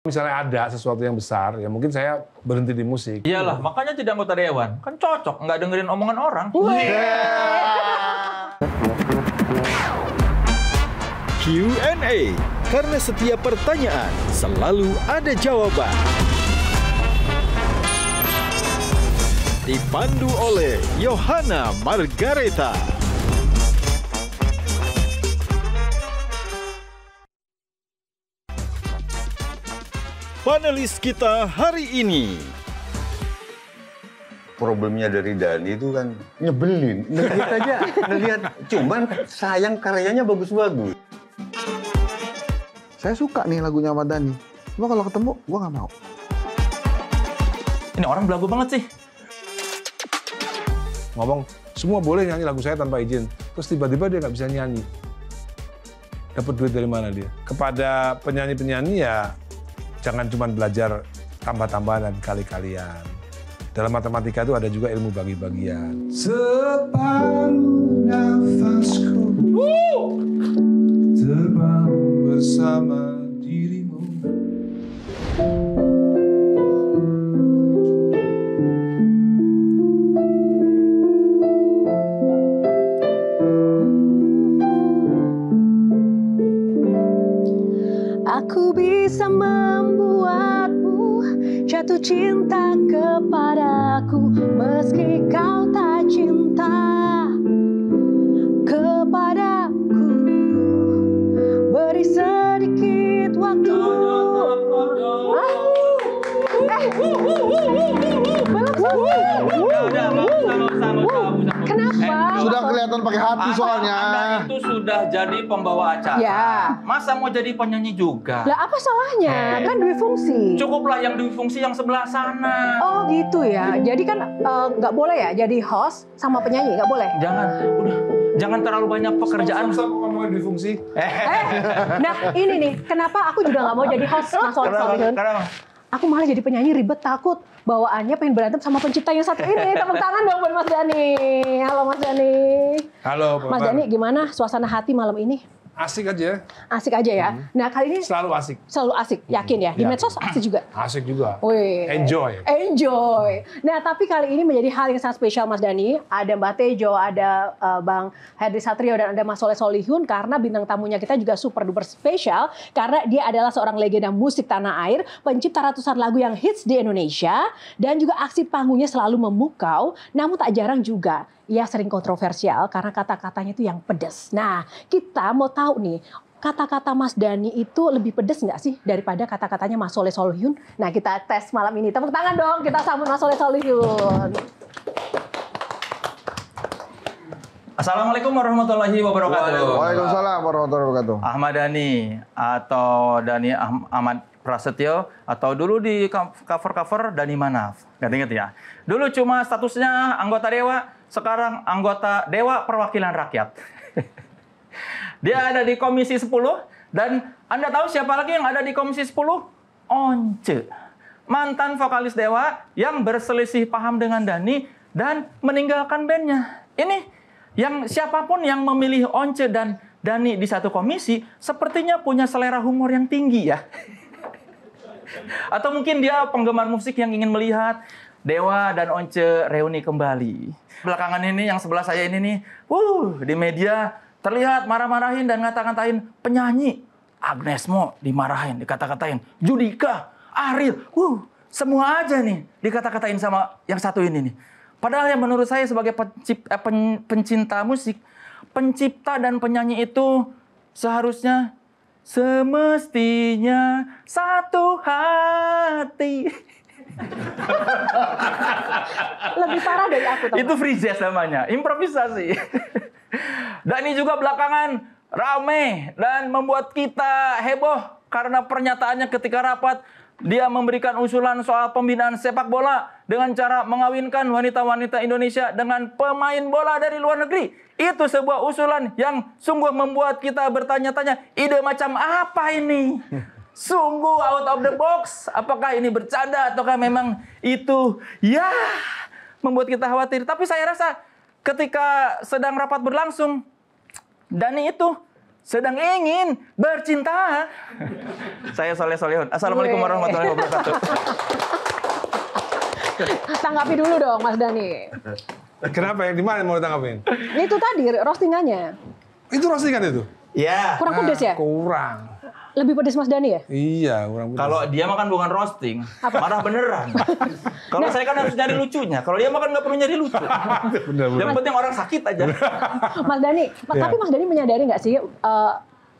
Misalnya ada sesuatu yang besar, ya mungkin saya berhenti di musik. Iyalah, makanya jadi anggota dewan. Kan cocok, nggak dengerin omongan orang. Q&A, karena setiap pertanyaan selalu ada jawaban. Dipandu oleh Yohana Margareta. Panelis kita hari ini. Problemnya dari Dhani itu kan nyebelin. Ngelihat aja, ngelihat. Cuman sayang karyanya bagus-bagus. Saya suka nih lagunya Ahmad Dhani. Cuma kalau ketemu, gue nggak mau. Ini orang belagu banget sih. Ngomong, semua boleh nyanyi lagu saya tanpa izin. Terus tiba-tiba dia nggak bisa nyanyi. Dapat duit dari mana dia? Kepada penyanyi-penyanyi ya, jangan cuma belajar tambah-tambahan dan kali-kalian. Dalam matematika itu ada juga ilmu bagi-bagian. Separuh nafasku terbang bersama dirimu. Aku bisa membuatmu jatuh cinta kepadaku meski kau tak cinta kepadaku. Beri sedikit waktu. Kenapa? Sudah kelihatan pakai hati soalnya. Anda itu sudah jadi pembawa acara. Ya. Masa mau jadi penyanyi juga? Lah apa salahnya? Kan dua fungsi. Cukuplah yang di fungsi yang sebelah sana. Oh gitu ya. Jadi kan nggak boleh ya jadi host sama penyanyi, nggak boleh. Jangan terlalu banyak pekerjaan. Masa kok ngomongin di fungsi? Nah ini nih, kenapa aku juga nggak mau jadi host Mas Solihun? Kenapa? Aku malah jadi penyanyi ribet, takut bawaannya pengen berantem sama pencipta yang satu ini. Tepuk tangan dong buat Mas Dhani. Halo Mas Dhani. Halo, Mas Dhani, gimana suasana hati malam ini? Asik aja. Asik aja ya. Nah kali ini Selalu asik. selalu asik, yakin ya? Di Yakin. medsos asik juga. Asik juga. Wih. Enjoy. Enjoy. Nah, tapi kali ini menjadi hal yang sangat spesial Mas Dhani. Ada Mbak Tejo, ada Bang Henry Satrio, dan ada Mas Solihun. Karena bintang tamunya kita juga super duper spesial. Karena dia adalah seorang legenda musik tanah air, pencipta ratusan lagu yang hits di Indonesia. Dan juga aksi panggungnya selalu memukau. Namun tak jarang juga ia sering kontroversial karena kata-katanya itu yang pedas. Nah, kita mau tahu nih, kata-kata Mas Dhani itu lebih pedas nggak sih daripada kata-katanya Mas Solihun? Nah, kita tes malam ini. Tepuk tangan dong, kita sambut Mas Solihun. Assalamualaikum warahmatullahi wabarakatuh. Waalaikumsalam warahmatullahi wabarakatuh. Ahmad Dhani atau Dhani Ahmad Prasetyo atau dulu di cover-cover Dhani Manaf. Ingat ya. Dulu cuma statusnya anggota dewa, sekarang anggota Dewa Perwakilan Rakyat. Dia ada di Komisi 10 dan Anda tahu siapa lagi yang ada di Komisi 10? Once. Mantan vokalis Dewa yang berselisih paham dengan Dhani dan meninggalkan bandnya. Ini yang siapapun yang memilih Once dan Dhani di satu komisi sepertinya punya selera humor yang tinggi ya. Atau mungkin dia penggemar musik yang ingin melihat Dewa dan Once reuni kembali. Belakangan ini yang sebelah saya ini nih, di media terlihat marah-marahin dan ngata-ngatain penyanyi. Agnes Mo dimarahin, dikata-katain. Judika, Ariel, semua aja nih dikata-katain sama yang satu ini nih. Padahal yang menurut saya sebagai pencinta musik, pencipta dan penyanyi itu seharusnya semestinya satu hati. Lebih parah dari aku. Itu free jazz namanya, improvisasi. Dan ini juga belakangan rame dan membuat kita heboh karena pernyataannya ketika rapat. Dia memberikan usulan soal pembinaan sepak bola dengan cara mengawinkan wanita-wanita Indonesia dengan pemain bola dari luar negeri. Itu sebuah usulan yang sungguh membuat kita bertanya-tanya, ide macam apa ini? Sungguh out of the box. Apakah ini bercanda ataukah memang itu ya membuat kita khawatir. Tapi saya rasa ketika sedang rapat berlangsung, Dhani itu sedang ingin bercinta. Saya Soleh Solihun. Assalamualaikum warahmatullahi wabarakatuh. Tanggapi dulu dong Mas Dhani. Kenapa? Yang di mana mau ditanggapin? Itu tadi roastingannya. Itu roastingan itu? Ya. Kurang pedes ya? Kurang. Lebih pedes Mas Dhani ya? Iya, kurang pedas. Kalau dia makan bukan roasting, marah beneran. Kalau saya kan harus nyari lucunya. Kalau dia makan nggak perlu nyari lucu. Yang penting orang sakit aja. Mas Dhani, tapi Mas Dhani menyadari nggak sih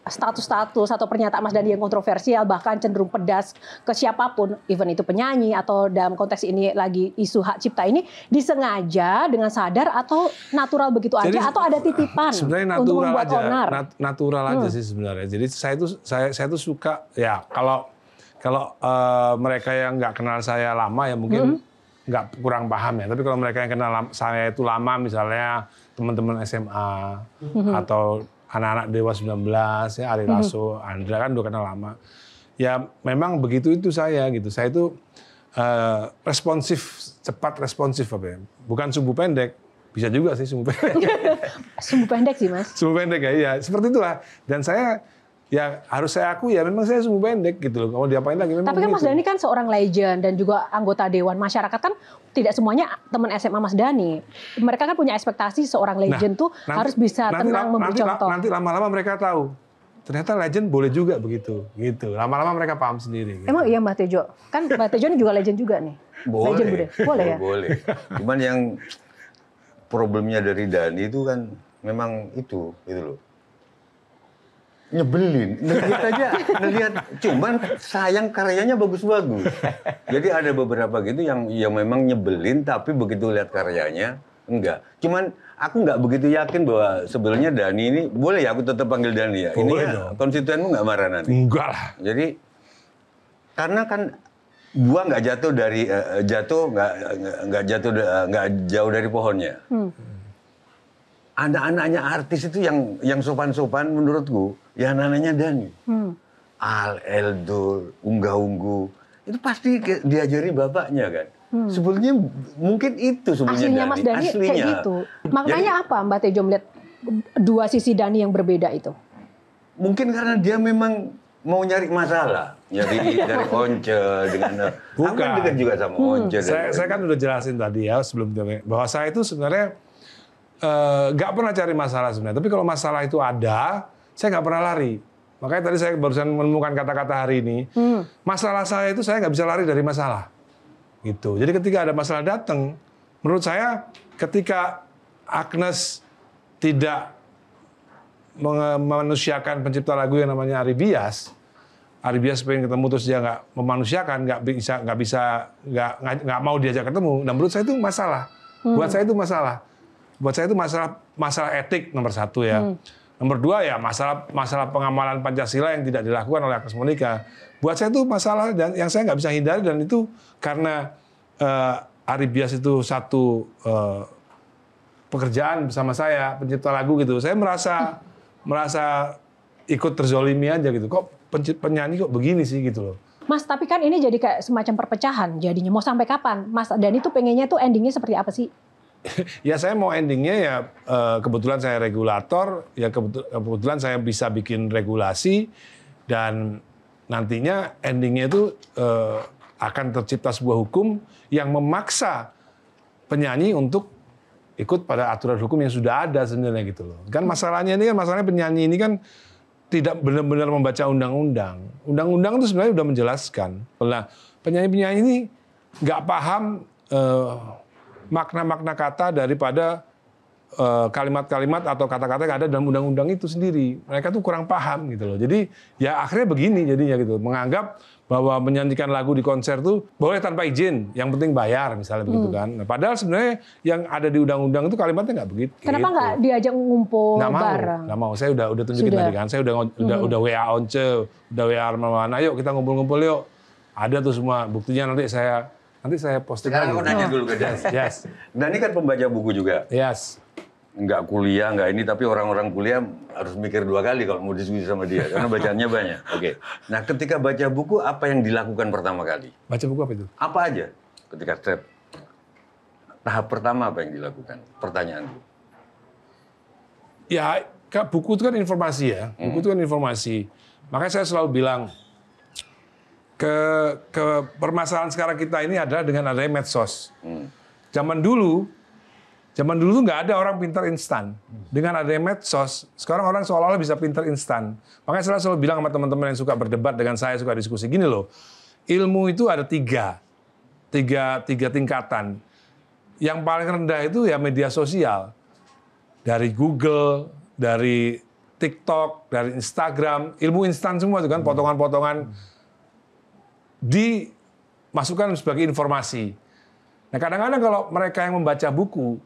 status-status atau pernyataan Mas Dhani yang kontroversial bahkan cenderung pedas ke siapapun, even itu penyanyi atau dalam konteks ini lagi isu hak cipta ini disengaja dengan sadar atau natural begitu aja. Jadi, atau ada titipan untuk membuat onar? Natural aja sih sebenarnya. Jadi saya tuh suka ya kalau mereka yang nggak kenal saya lama ya mungkin nggak kurang paham ya. Tapi kalau mereka yang kenal saya itu lama, misalnya teman-teman SMA atau anak-anak Dewa 19, ya Ari Lasso, Andra kan udah kenal lama. Ya memang begitu itu saya gitu. Saya itu cepat responsif apa ya. Bukan sumbu pendek, bisa juga sih sumbu pendek. Sumbu pendek sih Mas. Sumbu pendek ya, iya. Seperti itulah. Dan saya ya harus saya akui ya memang saya sumbu pendek gitu loh. Kalau diapain lagi memang. Tapi kan Mas Dhani kan seorang legend dan juga anggota Dewan. Masyarakat kan tidak semuanya teman SMA Mas Dhani. Mereka kan punya ekspektasi seorang legend tuh harus bisa tenang memberi contoh. Nanti lama-lama mereka tahu. Ternyata legend boleh juga begitu. Gitu. Lama-lama mereka paham sendiri. Gitu. Emang iya Mbak Tejo? Kan Mbak Tejo ini juga legend juga nih. Boleh. Legend boleh ya? Boleh. Cuman yang problemnya dari Dhani itu kan memang itu loh. Nyebelin, ngelihat cuman sayang karyanya bagus-bagus. Jadi ada beberapa gitu yang memang nyebelin tapi begitu lihat karyanya enggak. Cuman aku nggak begitu yakin bahwa sebenarnya Dhani ini boleh ya aku tetap panggil Dhani ya. Ini ya, konstituenmu nggak marah nanti? Enggak lah. Jadi karena kan buah nggak jatuh dari nggak jauh dari pohonnya. Anak-anaknya artis itu yang sopan-sopan menurutku, ya anak-anaknya Dhani. Al, Eldor, Unggah-Unggu, itu pasti diajari bapaknya kan. Sebetulnya mungkin itu sebenarnya aslinya Mas Dhani kayak gitu. Makanya jadi, apa Mbak Tejo melihat dua sisi Dhani yang berbeda itu? Mungkin karena dia memang mau nyari masalah. Dari Once dengan... Bukan. Aku kan dekat juga sama Once. Saya kan udah jelasin tadi ya sebelumnya, bahwa saya itu sebenarnya nggak pernah cari masalah sebenarnya. Tapi kalau masalah itu ada, saya nggak pernah lari. Makanya tadi saya barusan menemukan kata-kata hari ini. Masalah saya itu saya nggak bisa lari dari masalah. Gitu. Jadi ketika ada masalah datang, menurut saya ketika Agnes tidak memanusiakan pencipta lagu yang namanya Ari Bias pengen ketemu terus dia nggak memanusiakan, nggak mau diajak ketemu. Nah menurut saya itu masalah. Buat saya itu masalah. Buat saya itu masalah etik nomor satu ya. Nomor dua ya masalah pengamalan Pancasila yang tidak dilakukan oleh Agnes Monica. Buat saya itu masalah dan yang saya nggak bisa hindari, dan itu karena Ari Bias itu satu pekerjaan bersama saya, pencipta lagu gitu. Saya merasa ikut terzolimi aja gitu. Kok penyanyi kok begini sih gitu loh. Mas, tapi kan ini jadi kayak semacam perpecahan jadinya. Mau sampai kapan? Mas Dhani tuh pengennya tuh endingnya seperti apa sih? Ya saya mau endingnya ya kebetulan saya regulator, ya kebetulan saya bisa bikin regulasi, dan nantinya endingnya itu akan tercipta sebuah hukum yang memaksa penyanyi untuk ikut pada aturan hukum yang sudah ada sebenarnya gitu loh. Kan masalahnya penyanyi ini kan tidak benar-benar membaca undang-undang. Undang-undang itu sebenarnya sudah menjelaskan. Nah, penyanyi-penyanyi ini nggak paham makna-makna kata daripada kalimat-kalimat atau kata-kata yang ada dalam undang-undang itu sendiri. Mereka tuh kurang paham gitu loh. Jadi ya akhirnya begini jadinya gitu. Menganggap bahwa menyanyikan lagu di konser tuh boleh tanpa izin, yang penting bayar misalnya begitu kan. Nah, padahal sebenarnya yang ada di undang-undang itu kalimatnya nggak begitu. Kenapa nggak diajak ngumpul bareng? Nggak mau. Saya udah tunjukin tadi kan. Saya udah WA Once, udah WA Arman. Ayo kita ngumpul-ngumpul yuk. Ada tuh semua buktinya, nanti saya posting lagi. Sekarang aku nanya dulu ke Dhani. Yes. Dhani kan pembaca buku juga. Yes. Nggak kuliah, nggak ini, tapi orang-orang kuliah harus mikir 2 kali kalau mau diskusi sama dia, karena bacaannya banyak. Oke. Nah, ketika baca buku, apa yang dilakukan pertama kali? Baca buku apa itu? Apa aja? Ketika tahap pertama apa yang dilakukan? Pertanyaanku. Ya, buku itu kan informasi ya. Buku itu kan informasi. Makanya saya selalu bilang ke permasalahan sekarang kita ini adalah dengan adanya medsos. Zaman dulu tuh nggak ada orang pintar instan. Dengan adanya medsos, sekarang orang seolah-olah bisa pintar instan. Makanya saya selalu bilang sama teman-teman yang suka berdebat dengan saya, suka diskusi, gini loh, ilmu itu ada tiga tingkatan. Yang paling rendah itu ya media sosial. Dari Google, dari TikTok, dari Instagram, ilmu instan semua itu kan, potongan-potongan dimasukkan sebagai informasi. Nah kadang-kadang kalau mereka yang membaca buku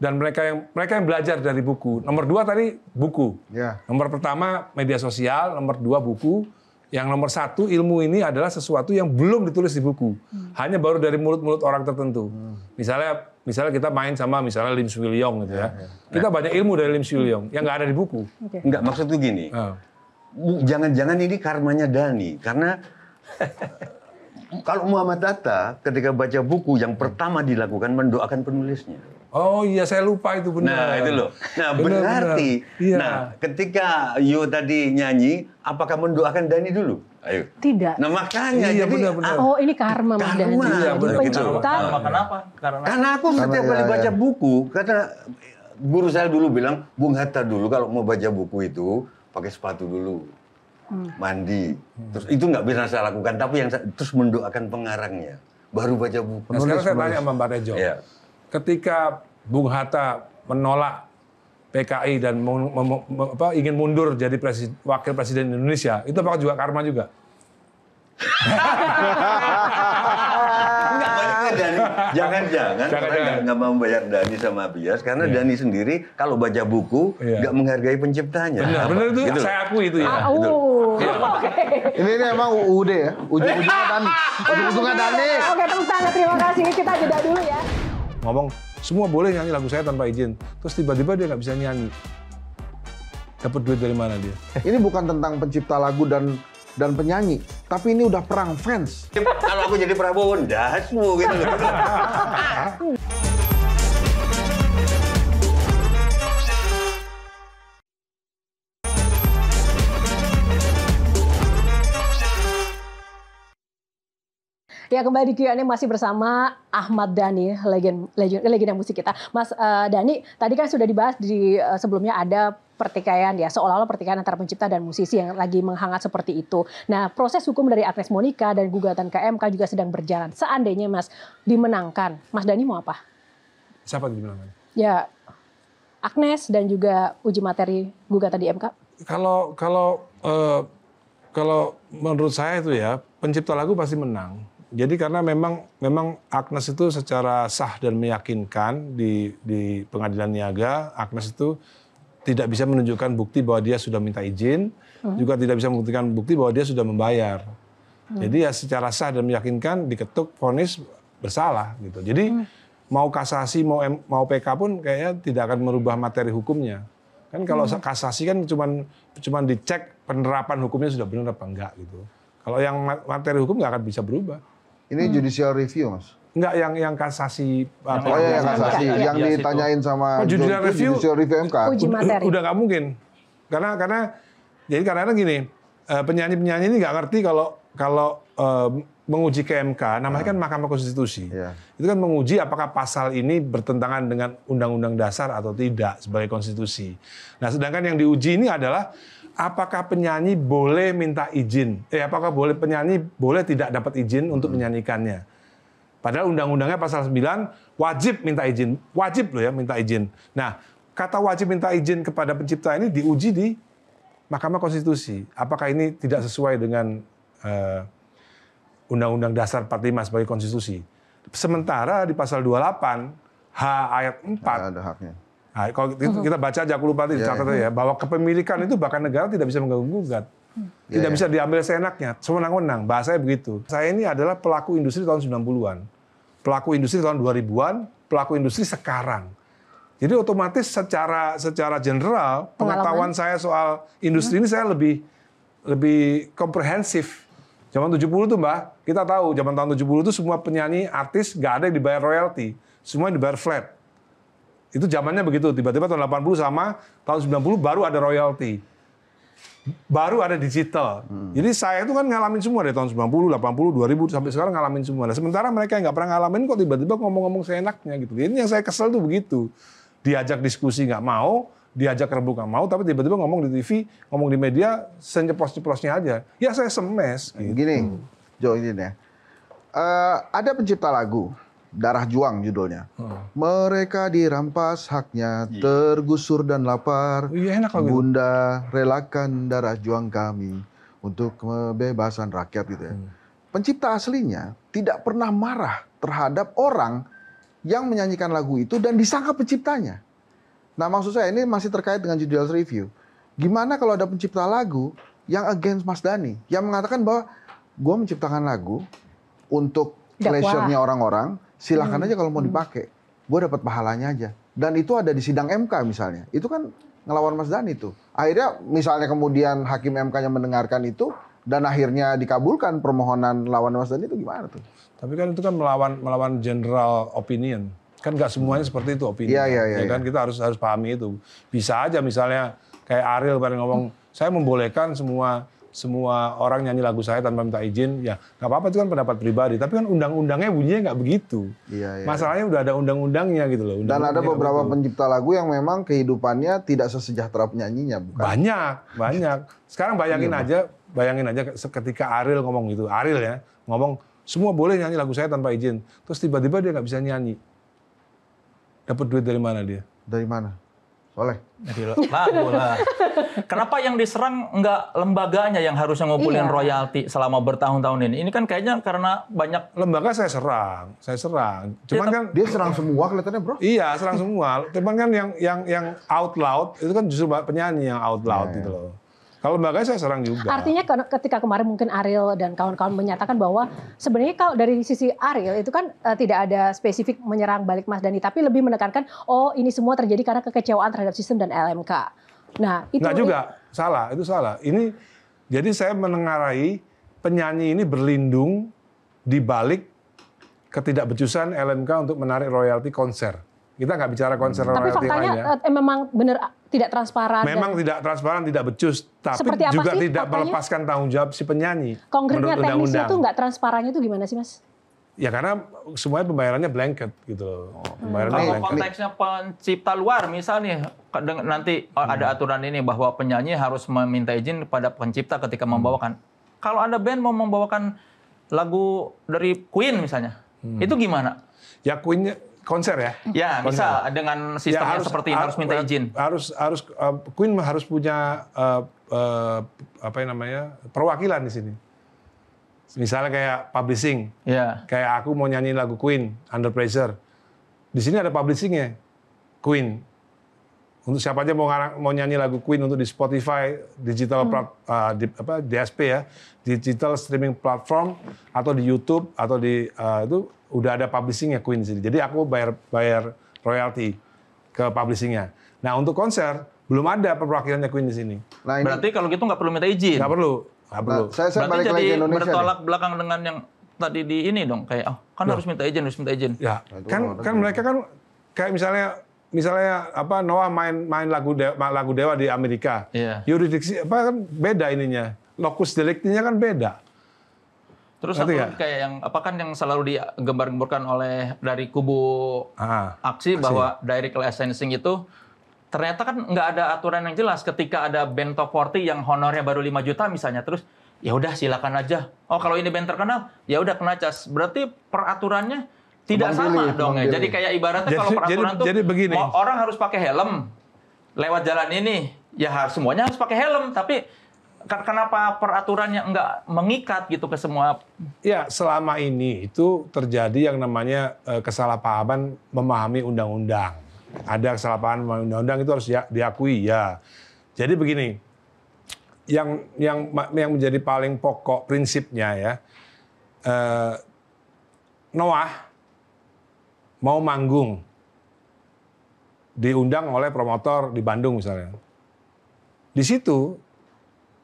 dan mereka yang belajar dari buku, nomor 2 tadi buku, nomor pertama media sosial, nomor 2 buku, yang nomor 1 ilmu ini adalah sesuatu yang belum ditulis di buku, hanya baru dari mulut-mulut orang tertentu. Misalnya kita main sama misalnya Lim Swee Lyong gitu ya, kita banyak ilmu dari Lim Swee Lyong yang nggak ada di buku. Enggak, maksud tuh gini, jangan-jangan ini karmanya Dhani, karena kalau Muhammad Hatta ketika baca buku yang pertama dilakukan mendoakan penulisnya. Oh iya, saya lupa itu benar. Nah itu loh. Nah berarti, nah ketika Yo tadi nyanyi, apakah mendoakan Dhani dulu? Ayo. Tidak. Nah makanya iya, jadi benar. Oh ini karma Mas Dhani. Iya, Jadi pencipta. Kenapa? Karena aku setiap kali baca buku, karena guru saya dulu bilang, Bung Hatta dulu kalau mau baca buku itu pakai sepatu dulu, mandi, terus itu nggak bisa saya lakukan, tapi yang terus mendoakan pengarangnya, baru baca buku. Nah, sekarang saya tanya sama Mbak Tejo, ketika Bung Hatta menolak PKI dan ingin mundur jadi wakil presiden Indonesia, itu apakah juga karma juga? Enggak, balik ke Dhani. Jangan-jangan orang nggak mau bayar Dhani sama Bias, karena Dhani sendiri kalau baca buku nggak menghargai penciptanya. Benar itu, gitu. saya akui itu ya. Ini emang UUD ya, ujung-ujungnya Dhani. Ujung-ujungnya Dhani. Oke, tepuk tangan, terima kasih. Kita jeda dulu ya. Ngomong, semua boleh nyanyi lagu saya tanpa izin. Terus tiba-tiba dia nggak bisa nyanyi. Dapat duit dari mana dia? Ini bukan tentang pencipta lagu dan penyanyi, tapi ini udah perang fans. Kalau aku jadi Prabowo, dasmu gitu. Ya kembali di Q&A masih bersama Ahmad Dhani, legenda musik kita. Mas Dhani, tadi kan sudah dibahas di sebelumnya ada pertikaian ya, seolah-olah pertikaian antara pencipta dan musisi yang lagi menghangat seperti itu. Nah, proses hukum dari Agnes Monica dan gugatan ke MK juga sedang berjalan. Seandainya Mas dimenangkan, Mas Dhani mau apa? Siapa yang dimenangkan? Ya, Agnes dan juga uji materi gugatan di MK. Kalau menurut saya itu ya, pencipta lagu pasti menang. Jadi karena memang Agnes itu secara sah dan meyakinkan di pengadilan niaga, Agnes itu tidak bisa menunjukkan bukti bahwa dia sudah minta izin, juga tidak bisa membuktikan bukti bahwa dia sudah membayar. Jadi ya secara sah dan meyakinkan diketuk vonis bersalah gitu. Jadi mau kasasi mau PK pun kayaknya tidak akan merubah materi hukumnya. Kan kalau kasasi kan cuman dicek penerapan hukumnya sudah benar apa enggak gitu. Kalau yang materi hukum nggak akan bisa berubah. Ini judicial review, Mas. Enggak, yang kasasi. Oh ya, yang kasasi. Yang ditanyain sama judicial review MK. Uji materi. Udah nggak mungkin. Karena gini, penyanyi-penyanyi ini nggak ngerti kalau menguji ke MK, namanya kan Mahkamah Konstitusi. Itu kan menguji apakah pasal ini bertentangan dengan Undang-Undang Dasar atau tidak sebagai konstitusi. Nah, sedangkan yang diuji ini adalah apakah penyanyi boleh minta izin? Apakah penyanyi boleh tidak dapat izin untuk menyanyikannya? Padahal undang-undangnya pasal 9 wajib minta izin. Wajib loh ya minta izin. Nah, kata wajib minta izin kepada pencipta ini diuji di Mahkamah Konstitusi. Apakah ini tidak sesuai dengan Undang-Undang Dasar 45 sebagai konstitusi? Sementara di pasal 28 H ayat 4 ada haknya. Nah, kalau kita baca aja, aku lupa tadi catatnya ya, bahwa kepemilikan itu bahkan negara tidak bisa mengganggu-gugat. Tidak bisa diambil seenaknya, sewenang-wenang. Bahasanya begitu. Saya ini adalah pelaku industri tahun 90-an. Pelaku industri tahun 2000-an, pelaku industri sekarang. Jadi otomatis secara general, pengetahuan saya soal industri ini saya lebih komprehensif. Zaman 70 tuh Mbak, kita tahu zaman tahun 70 itu semua penyanyi, artis, nggak ada yang dibayar royalti. Semua dibayar flat. Itu zamannya begitu. Tiba-tiba tahun 80 sama tahun 90 baru ada royalti. Baru ada digital. Jadi saya itu kan ngalamin semua dari tahun 90, 80, 2000 sampai sekarang ngalamin semua. Nah, sementara mereka yang nggak pernah ngalamin kok tiba-tiba ngomong-ngomong seenaknya gitu. Ini yang saya kesel tuh begitu. Diajak diskusi nggak mau, diajak rebut nggak mau, tapi tiba-tiba ngomong di TV, ngomong di media, senyeplos-nyeplosnya aja. Ya saya semes. Gitu. Gini, Jo, ini ya. Ada pencipta lagu, Darah Juang judulnya. Mereka dirampas haknya, tergusur dan lapar. Iya, enak lagu itu. Bunda relakan darah juang kami untuk kebebasan rakyat gitu ya. Pencipta aslinya tidak pernah marah terhadap orang yang menyanyikan lagu itu dan disangka penciptanya. Nah, maksud saya ini masih terkait dengan Judicial Review. Gimana kalau ada pencipta lagu yang against Mas Dhani, yang mengatakan bahwa gue menciptakan lagu untuk pleasure-nya orang-orang, silahkan aja kalau mau dipakai. Gue dapat pahalanya aja. Dan itu ada di sidang MK misalnya. Itu kan ngelawan Mas Dhani tuh. Akhirnya misalnya kemudian hakim MK-nya mendengarkan itu, dan akhirnya dikabulkan permohonan lawan Mas Dhani itu gimana tuh? Tapi kan itu kan melawan general opinion. Kan nggak semuanya seperti itu opini. Iya. Kan kita harus pahami itu. Bisa aja misalnya kayak Ariel pada ngomong, saya membolehkan semua orang nyanyi lagu saya tanpa minta izin, ya nggak apa-apa, itu kan pendapat pribadi. Tapi kan undang-undangnya bunyinya nggak begitu. Iya. Masalahnya udah ada undang-undangnya gitu loh. Dan ada beberapa pencipta lagu yang memang kehidupannya tidak sesejahtera penyanyinya, bukan? Banyak. Sekarang bayangin aja ketika Ariel ngomong gitu. Ariel ya ngomong, semua boleh nyanyi lagu saya tanpa izin. Terus tiba-tiba dia nggak bisa nyanyi. Dapat duit dari mana dia? Dari mana? Soleh? Dari lagu lah. Kenapa yang diserang nggak lembaganya yang harusnya ngumpulin royalti selama bertahun-tahun ini? Ini kan kayaknya karena banyak lembaga saya serang. Cuman kan Dia serang semua kelihatannya, bro. iya serang semua. Cuman kan yang out loud itu kan justru penyanyi yang out loud gitu loh. Kalau lembaga saya serang juga. Artinya ketika kemarin mungkin Ariel dan kawan-kawan menyatakan bahwa sebenarnya kalau dari sisi Ariel itu kan tidak ada spesifik menyerang balik Mas Dhani, tapi lebih menekankan ini semua terjadi karena kekecewaan terhadap sistem dan LMK. Nah, itu nggak juga, itu salah. Ini jadi saya menengarai penyanyi ini berlindung di balik ketidakbecusan LMK untuk menarik royalti konser. Kita nggak bicara konser tapi royalti faktanya lainnya. memang benar tidak transparan. Memang tidak transparan, tidak becus, tapi Seperti apa juga sih tidak faktanya? melepaskan tanggung jawab si penyanyi. Konkretnya menurut teknisnya undang-undang. tuh nggak transparannya tuh gimana sih, Mas? Ya karena semuanya pembayarannya blanket gitu loh. Pembayarannya kalau blanket. konteksnya pencipta luar misalnya nanti ada aturan ini bahwa penyanyi harus meminta izin kepada pencipta ketika membawakan. Kalau ada band mau membawakan lagu dari Queen misalnya, itu gimana? Ya Queen konser ya. Ya Konser. bisa dengan sistemnya seperti ini harus minta izin. Queen harus punya perwakilan di sini. Misalnya kayak publishing. Ya. Kayak aku mau nyanyi lagu Queen, Under Pressure. Di sini ada publishingnya, Queen. Untuk siapa aja mau nyanyi lagu Queen untuk di Spotify, digital DSP ya, digital streaming platform atau di YouTube atau di itu udah ada publishingnya Queen di sini. Jadi aku bayar royalti ke publishingnya. Nah untuk konser belum ada perwakilannya Queen di sini. Nah, ini, Berarti kalau gitu nggak perlu minta izin. Nggak perlu. saya Berarti balik lagi jadi ke Indonesia bertolak belakang dengan yang tadi di ini dong, kayak harus minta izin. Ya, kan mereka kan kayak misalnya Noah main lagu Dewa di Amerika. Iya. Yurisdiksi kan beda ininya. Locus delicti-nya kan beda. Terus Ngerti satu nggak? lagi kayak yang kan yang selalu digembar-gemborkan oleh dari kubu aksi bahwa direct licensing itu ternyata kan nggak ada aturan yang jelas ketika ada band top 40 yang honornya baru 5 juta misalnya, terus ya udah silakan aja. Oh kalau ini band terkenal, ya udah kena cas. Berarti peraturannya tidak sama dong ya. Jadi kayak ibaratnya kalau peraturan tuh begini. Orang harus pakai helm lewat jalan ini, ya semuanya harus pakai helm. Tapi kenapa peraturannya nggak mengikat gitu ke semua? Ya selama ini itu terjadi yang namanya kesalahpahaman memahami undang-undang. Ada kesalahpahaman undang-undang itu harus diakui ya. Jadi begini, yang menjadi paling pokok prinsipnya ya, Noah mau manggung, diundang oleh promotor di Bandung misalnya. Di situ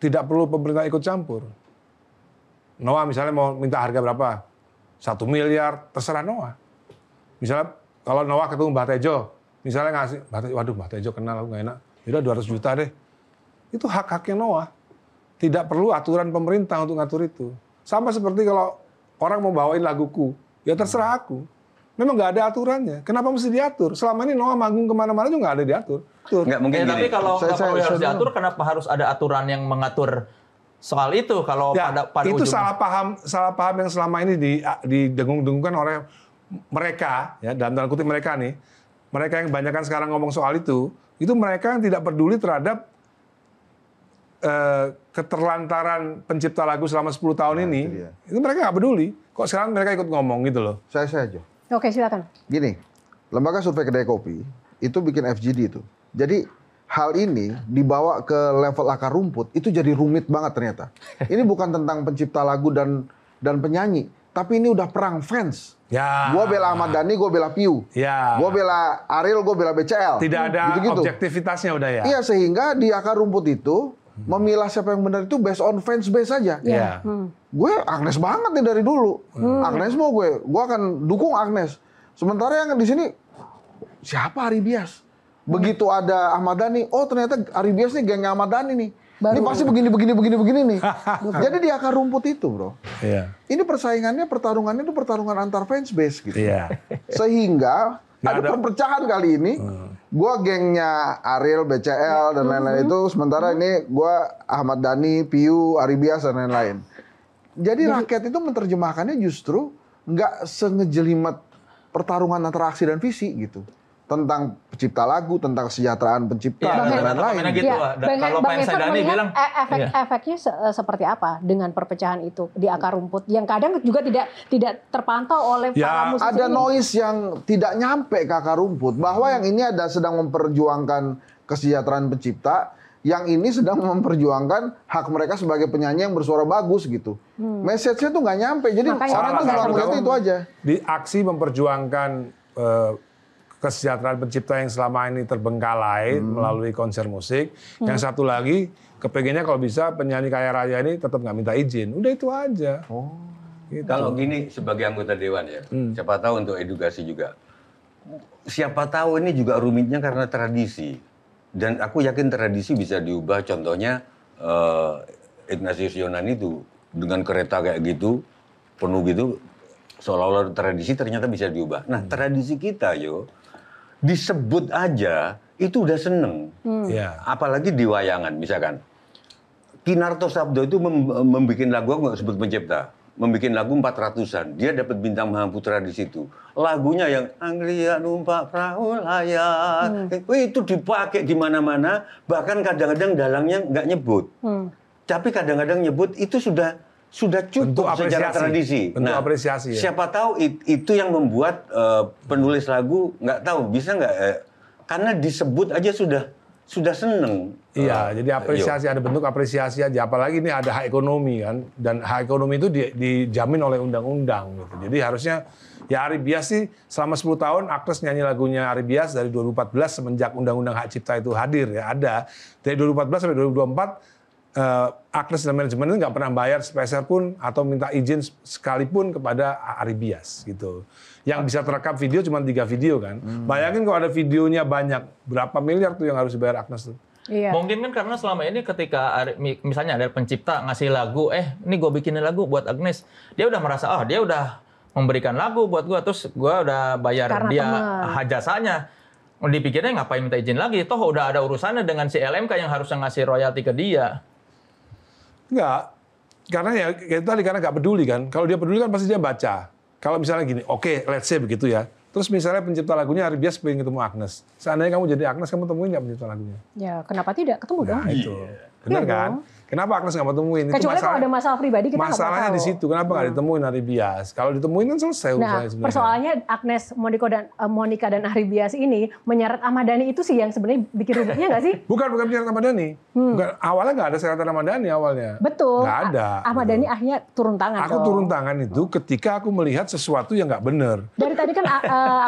tidak perlu pemerintah ikut campur. Noah misalnya mau minta harga berapa? 1 miliar, terserah Noah. Misalnya kalau Noah ketemu Mbah Tejo, misalnya ngasih, waduh Mbah Tejo kenal aku nggak enak, yaudah 200 juta deh. Itu hak-haknya Noah. Tidak perlu aturan pemerintah untuk ngatur itu. Sama seperti kalau orang mau bawain laguku, ya terserah aku. Memang nggak ada aturannya. Kenapa mesti diatur? Selama ini Noah manggung kemana-mana juga nggak ada diatur. Nggak mungkin gini. Tapi kalau nggak perlu harus saya diatur, kenapa harus ada aturan yang mengatur soal itu? Kalau Ya, pada itu ujungnya- salah paham yang selama ini didengung-dengungkan oleh mereka, ya dalam tanda kutip mereka nih, mereka yang kebanyakan sekarang ngomong soal itu mereka yang tidak peduli terhadap keterlantaran pencipta lagu selama 10 tahun ini, itu dia. itu mereka nggak peduli. Kok sekarang mereka ikut ngomong gitu loh. Saya aja. Oke, silakan. Gini, lembaga survei Kedai Kopi itu bikin FGD itu. Jadi hal ini dibawa ke level akar rumput itu jadi rumit banget ternyata. Ini bukan tentang pencipta lagu dan penyanyi, tapi ini udah perang fans. Ya. Gua bela Ahmad Dhani, gua bela Piu. Ya. Gua bela Ariel, gua bela BCL. Tidak ada Gitu-gitu. objektivitasnya udah ya. Iya, sehingga di akar rumput itu memilah siapa yang benar itu based on fans base saja. Iya. Gue Agnes banget nih dari dulu. Agnes mau gue akan dukung Agnes. Sementara yang di sini siapa Ari Bias? Begitu ada Ahmad Dhani, oh ternyata Ari Bias nih gengnya Ahmad Dhani nih. Ini pasti begini nih. Jadi di akar rumput itu, bro. Iya. Ini pertarungannya itu pertarungan antar fans base gitu. Iya. Sehingga Nggak ada ada- perpecahan kali ini. Gua gengnya Ariel, BCL dan lain-lain itu, sementara ini gua Ahmad Dhani, Piu, Ari Bias dan lain-lain. Jadi rakyat itu menerjemahkannya justru nggak sengejelimet pertarungan antara aksi dan visi gitu. Tentang pencipta lagu, tentang kesejahteraan pencipta Iya, dan rata-rata lain-lain. komennya gitu. Kalau Pak Evan Sadani melihat bilang, iya. efeknya seperti apa dengan perpecahan itu di akar rumput yang kadang juga tidak terpantau oleh Ya, para musisi Ada ini. noise yang tidak nyampe ke akar rumput bahwa yang ini ada sedang memperjuangkan kesejahteraan pencipta, yang ini sedang memperjuangkan hak mereka sebagai penyanyi yang bersuara bagus gitu. Message-nya tuh nggak nyampe. Jadi Makanya orang tuh salah cuma satu ngeliatnya itu aja. Di aksi memperjuangkan kesejahteraan pencipta yang selama ini terbengkalai melalui konser musik. Yang satu lagi, kepengennya kalau bisa penyanyi kaya raya ini tetap nggak minta izin. Udah itu aja. Gitu. Kalau gini sebagai anggota dewan ya, siapa tahu untuk edukasi juga. Siapa tahu ini juga rumitnya karena tradisi. Dan aku yakin tradisi bisa diubah. Contohnya Ignatius Yonan itu dengan kereta kayak gitu, penuh gitu, seolah-olah tradisi ternyata bisa diubah. Nah tradisi kita disebut aja itu udah seneng. Ya. Apalagi di wayangan misalkan. Kinarto Sabdo itu membuat lagu, aku nggak sebut pencipta, membuat lagu 400-an. Dia dapat bintang Mahaputra di situ. Lagunya yang Anglia numpak perahu layar, itu dipakai di mana-mana. Bahkan kadang-kadang dalangnya nggak nyebut. Tapi kadang-kadang nyebut itu sudah cukup Bentuk secara apresiasi. tradisi. Bentuk apresiasi, ya. Siapa tahu itu yang membuat penulis lagu nggak tahu bisa nggak karena disebut aja sudah seneng. Iya, jadi apresiasi, ada bentuk apresiasi aja. Apalagi ini ada hak ekonomi kan, dan hak ekonomi itu dijamin oleh undang-undang gitu. Jadi harusnya ya Ari Bias sih selama 10 tahun Agnes nyanyi lagunya Ari Bias dari 2014 semenjak undang-undang hak cipta itu hadir ya ada. Dari 2014 sampai 2024 Agnes dan manajemen itu nggak pernah bayar sepeser pun atau minta izin sekalipun kepada Ari Bias gitu. Yang bisa terekam video cuma 3 video kan. Bayangin kalau ada videonya banyak, berapa miliar tuh yang harus dibayar Agnes tuh. Iya. Mungkin kan karena selama ini ketika misalnya ada pencipta ngasih lagu, ini gue bikinin lagu buat Agnes, dia udah merasa, dia udah memberikan lagu buat gue, terus gue udah bayar Karena dia teman. jasanya. Dipikirnya ngapain minta izin lagi, toh udah ada urusannya dengan si LMK yang harusnya ngasih royalti ke dia. Enggak, karena ya itu tadi karena nggak peduli kan. Kalau dia peduli kan pasti dia baca. Kalau misalnya gini, oke, let's say begitu ya. Terus misalnya pencipta lagunya Ari Bias pengen ketemu Agnes. Seandainya kamu jadi Agnes, kamu temuin nggak pencipta lagunya? Ya, kenapa tidak? Ketemu dong. Nah itu, benar Iya kan? dong. Kenapa Agnes nggak mau temuin? Kecuali kalau ada masalah pribadi kita nggak bakal masalahnya di tahu. situ. Kenapa nggak ditemuin Ari Bias? Kalau ditemuin kan selesai Nah, urusannya sebenarnya. persoalannya Agnes, Monica dan Ari Bias ini menyeret Ahmad Dhani itu sih yang sebenarnya bikin ribetnya nggak sih? Bukan penyertaan Ahmad Dhani. Bukan, awalnya nggak ada seratan Ahmad Dhani awalnya. Betul. Nggak ada. Ahmad Dhani akhirnya turun tangan. Aku dong. turun tangan itu ketika aku melihat sesuatu yang nggak benar. Dari tadi kan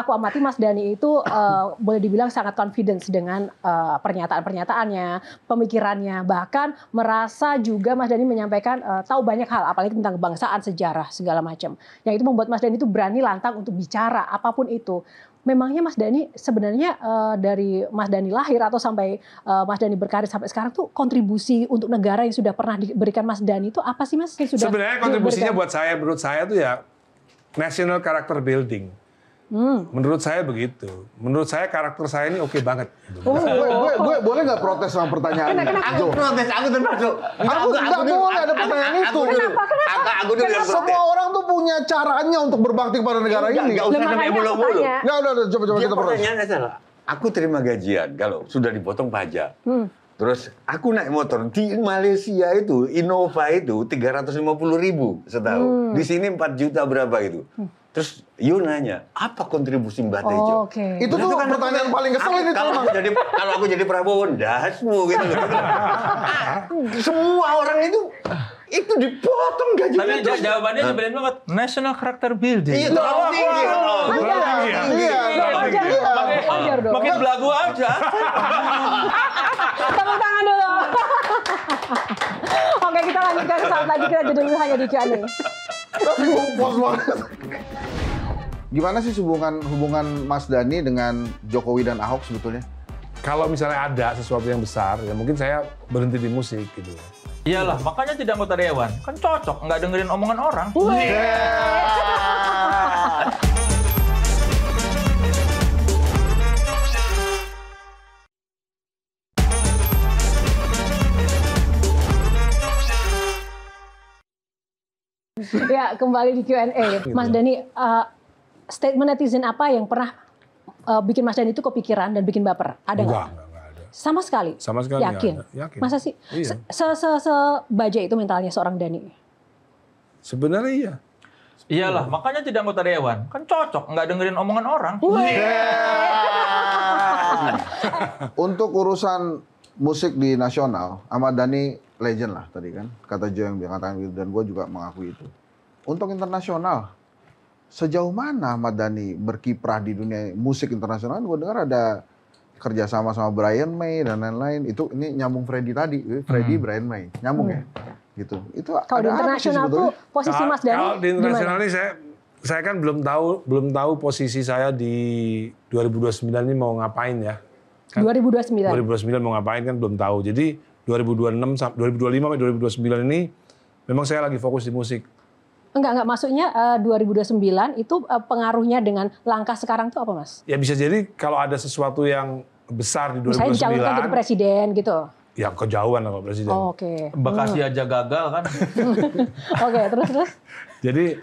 aku amati Mas Dhani itu boleh dibilang sangat confidence dengan pernyataan-pernyataannya, pemikirannya, bahkan merasa juga Mas Dhani menyampaikan tahu banyak hal, apalagi tentang kebangsaan, sejarah segala macam. Yang itu membuat Mas Dhani itu berani lantang untuk bicara apapun itu. memangnya Mas Dhani sebenarnya dari Mas Dhani lahir atau sampai Mas Dhani berkarir sampai sekarang tuh kontribusi untuk negara yang sudah pernah diberikan Mas Dhani itu apa sih Mas? Yang sudah sebenarnya kontribusinya menurut saya tuh ya national character building. Menurut saya begitu. Menurut saya karakter saya ini oke banget. Gue boleh nggak protes sama pertanyaan ini? Aku protes, aku termasuk. Aku nggak boleh ada pertanyaan itu. Aku dulu yang protes. Semua orang tuh punya caranya untuk berbakti kepada negara ini. Nggak usah sampai mulu-mulu. Nggak, udah, coba kita protes. Pertanyaannya salah. Aku terima gajian kalau sudah dipotong pajak. Terus aku naik motor di Malaysia itu Innova itu 350.000 setahun. Di sini 4 juta berapa itu? Terus Yu nanya, apa kontribusi Mbak Tejo? Itu tuh pertanyaan paling keselin itu. Kalau aku jadi Prabowo, dasmu gitu. Semua orang itu dipotong gajinya. Tapi jawabannya nyebelin banget. National character building. Iya, terlalu tinggi. Wajar dong. Makin belagu aja. Tepuk tangan dulu. Oke, kita lanjutkan saat lagi, kita jeda dulu hanya di Q&A. Ngumpul banget. Gimana sih hubungan Mas Dhani dengan Jokowi dan Ahok sebetulnya? Kalau misalnya ada sesuatu yang besar, ya mungkin saya berhenti di musik gitu. Iyalah, makanya tidak anggota dewan. Kan cocok, nggak dengerin omongan orang. Ya, kembali di Q&A. Mas Dhani, statement netizen apa yang pernah bikin Mas Dhani itu kepikiran dan bikin baper? Ada nggak? Enggak ada. Sama sekali? Sama sekali Yakin? nggak ada. Yakin. Masa sih? Iya. Sebaja itu mentalnya seorang Dhani? Sebenarnya iya. Iyalah, makanya tidak anggota dewan. Kan cocok, nggak dengerin omongan orang. Untuk urusan musik di nasional, Ahmad Dhani legend lah tadi kan. Kata Jo yang katakan gitu, dan gue juga mengakui itu. Untuk internasional, sejauh mana Ahmad Dhani berkiprah di dunia musik internasional? Gue dengar ada kerjasama sama Brian May dan lain-lain. Ini nyambung Freddy tadi, Freddy Brian May, nyambung ya, gitu. Itu kalau di internasional tuh posisi Mas Dhani kalau di internasional ini saya kan belum tahu posisi saya di 2029 ini mau ngapain ya. Kan 2029 mau ngapain kan belum tahu. Jadi 2025 sampai 2029 ini memang saya lagi fokus di musik. Enggak, maksudnya 2029 itu pengaruhnya dengan langkah sekarang tuh apa, Mas? Ya bisa jadi kalau ada sesuatu yang besar di 2029. Misalnya dicalonkan jadi presiden gitu. Ya kejauhan lah kalau presiden. Oh, oke. Bekasi aja gagal kan. Oke, terus. Jadi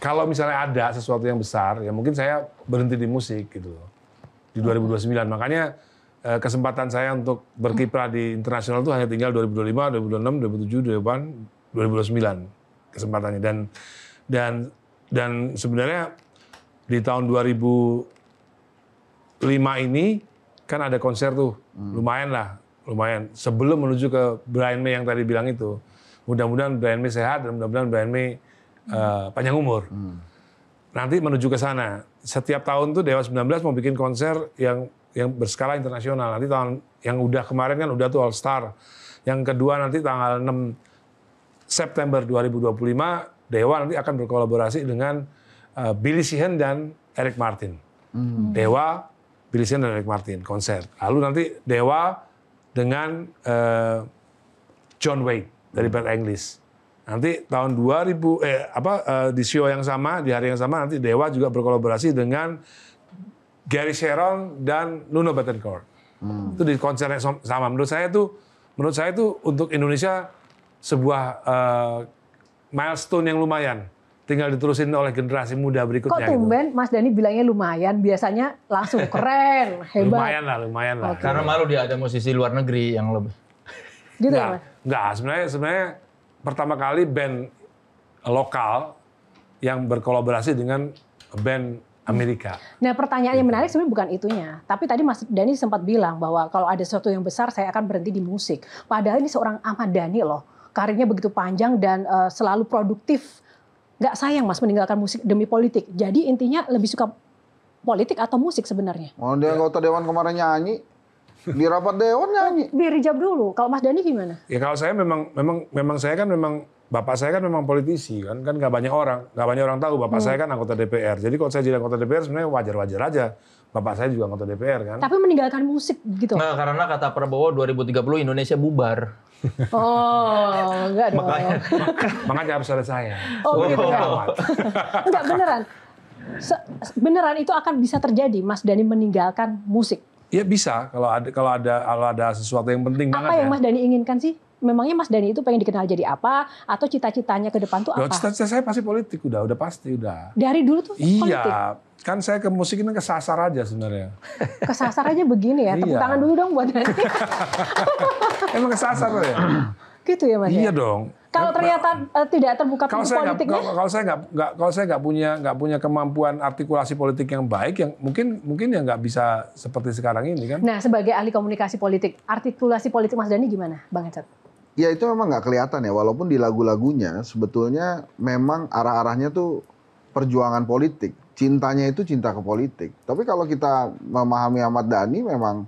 kalau misalnya ada sesuatu yang besar, ya mungkin saya berhenti di musik gitu di 2029. Makanya kesempatan saya untuk berkiprah di internasional itu hanya tinggal 2025, 2026, 2027, 2029 kesempatannya. Dan sebenarnya di tahun 2005 ini kan ada konser tuh, lumayan. Sebelum menuju ke Brian May yang tadi bilang itu, mudah-mudahan Brian May sehat dan mudah-mudahan Brian May panjang umur. Nanti menuju ke sana. Setiap tahun tuh Dewa 19 mau bikin konser yang berskala internasional. Nanti tahun yang udah kemarin kan udah tuh All Star. Yang kedua nanti tanggal 6 September 2025 Dewa nanti akan berkolaborasi dengan Billy Sheehan dan Eric Martin. Dewa, Billy Sheehan dan Eric Martin konser. Lalu nanti Dewa dengan John Wayne dari band English. Nanti tahun 2000 di show yang sama, di hari yang sama nanti Dewa juga berkolaborasi dengan Gary Sharon dan Nuno Bettencourt. Itu di konser yang sama. Menurut saya itu untuk Indonesia sebuah milestone yang lumayan. Tinggal diterusin oleh generasi muda berikutnya. Kok tumben Mas Dhani bilangnya lumayan? Biasanya langsung keren, hebat. Lumayan lah. Okay. Karena malu dia ada musisi luar negeri yang lebih. Gitu ya, Mas? Enggak, sebenarnya pertama kali band lokal yang berkolaborasi dengan band Amerika. Nah, pertanyaan yang menarik sebenarnya bukan itunya. Tapi tadi Mas Dhani sempat bilang bahwa kalau ada sesuatu yang besar saya akan berhenti di musik. Padahal ini seorang Ahmad Dhani loh. Karirnya begitu panjang dan selalu produktif. Nggak sayang Mas meninggalkan musik demi politik. Jadi intinya lebih suka politik atau musik sebenarnya? Oh, dia anggota dewan kemarin nyanyi. Di rapat dewan nyanyi. Biar dijawab dulu. Kalau Mas Dhani gimana? Ya kalau saya memang saya kan memang bapak saya kan memang politisi kan nggak banyak orang tahu bapak saya kan anggota DPR. Jadi kalau saya jadi anggota DPR sebenarnya wajar-wajar aja. Bapak saya juga anggota DPR kan. Tapi meninggalkan musik gitu. Nah, karena kata Prabowo 2030 Indonesia bubar. Oh, enggak dong. Makanya harus ada saya. Oh gitu ya. Enggak beneran. Beneran itu akan bisa terjadi Mas Dhani meninggalkan musik. Iya bisa kalau ada sesuatu yang penting banget. Apa yang Mas Dhani inginkan sih? Memangnya Mas Dhani itu pengen dikenal jadi apa? Atau cita-citanya ke depan tuh apa? Cita-cita saya pasti politik, udah pasti. Dari dulu tuh politik? Iya, kan saya ke musik ini kesasar aja sebenarnya. Kesasar aja begini ya? Tepuk tangan dulu dong buat Dhani. Emang kesasar ya? Gitu ya Mas? Iya dong. Kalau ternyata tidak terbuka pintu politiknya? Kalau saya nggak punya kemampuan artikulasi politik yang baik, yang mungkin ya nggak bisa seperti sekarang ini kan. Nah, sebagai ahli komunikasi politik, artikulasi politik Mas Dhani gimana, Bang Hensat? Ya itu memang nggak kelihatan ya, walaupun di lagu-lagunya sebetulnya memang arah-arahnya tuh perjuangan politik. Cintanya itu cinta ke politik. Tapi kalau kita memahami Ahmad Dhani memang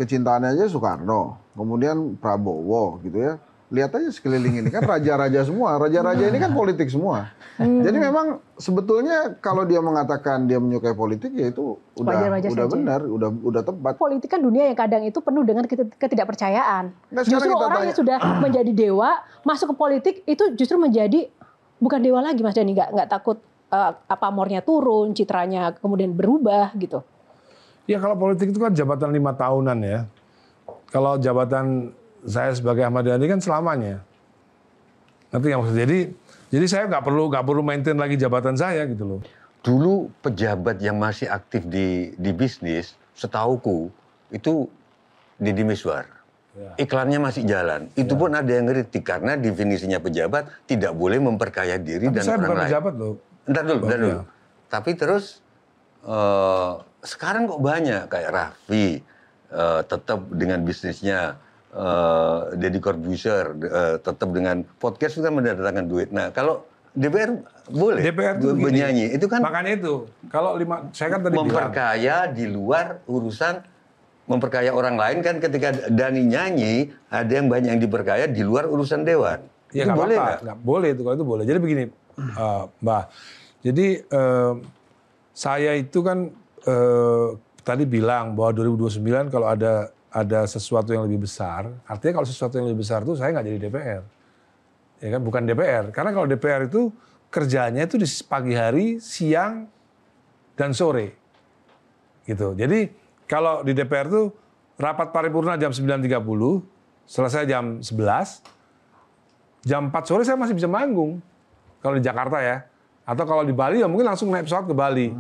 kecintaannya aja Soekarno, kemudian Prabowo gitu ya. Lihat aja sekeliling ini kan raja-raja semua, raja-raja ini kan politik semua. Jadi memang sebetulnya kalau dia mengatakan dia menyukai politik ya itu udah benar, udah tepat. Politik kan dunia yang kadang itu penuh dengan ketidakpercayaan. Nah, justru orang yang sudah menjadi dewa masuk ke politik itu justru menjadi bukan dewa lagi Mas Dhani, nggak takut pamornya turun, citranya kemudian berubah gitu. Ya kalau politik itu kan jabatan 5 tahunan ya. Kalau jabatan saya sebagai Ahmad Dhani kan selamanya. Nanti nggak maksud. Jadi saya nggak perlu maintain lagi jabatan saya gitu loh. Dulu pejabat yang masih aktif di bisnis, setauku itu Deddy Miswar. Ya. Iklannya masih jalan. Itu pun ada yang kritik karena definisinya pejabat tidak boleh memperkaya diri. Tapi dan saya orang bukan lain. Pejabat loh. Ntar dulu. Tapi terus sekarang kok banyak kayak Raffi tetap dengan bisnisnya. Deddy Corbuzier tetap dengan podcast itu kan mendatangkan duit. Nah kalau DPR boleh DPR itu bernyanyi itu kan makanya itu kalau saya kan tadi memperkaya bilang, di luar urusan memperkaya orang lain kan ketika Dhani nyanyi ada yang banyak yang diperkaya di luar urusan dewan. Ya, itu boleh nggak? Nggak boleh itu kalau itu boleh. Jadi begini Mbak. Jadi saya itu kan tadi bilang bahwa 2029 kalau ada sesuatu yang lebih besar, artinya kalau sesuatu yang lebih besar itu saya nggak jadi DPR. Ya kan, bukan DPR. Karena kalau DPR itu kerjanya itu di pagi hari, siang, dan sore. Gitu. Jadi kalau di DPR itu rapat paripurna jam 9.30, selesai jam 11, jam 4 sore saya masih bisa manggung. Kalau di Jakarta ya. Atau kalau di Bali ya mungkin langsung naik pesawat ke Bali.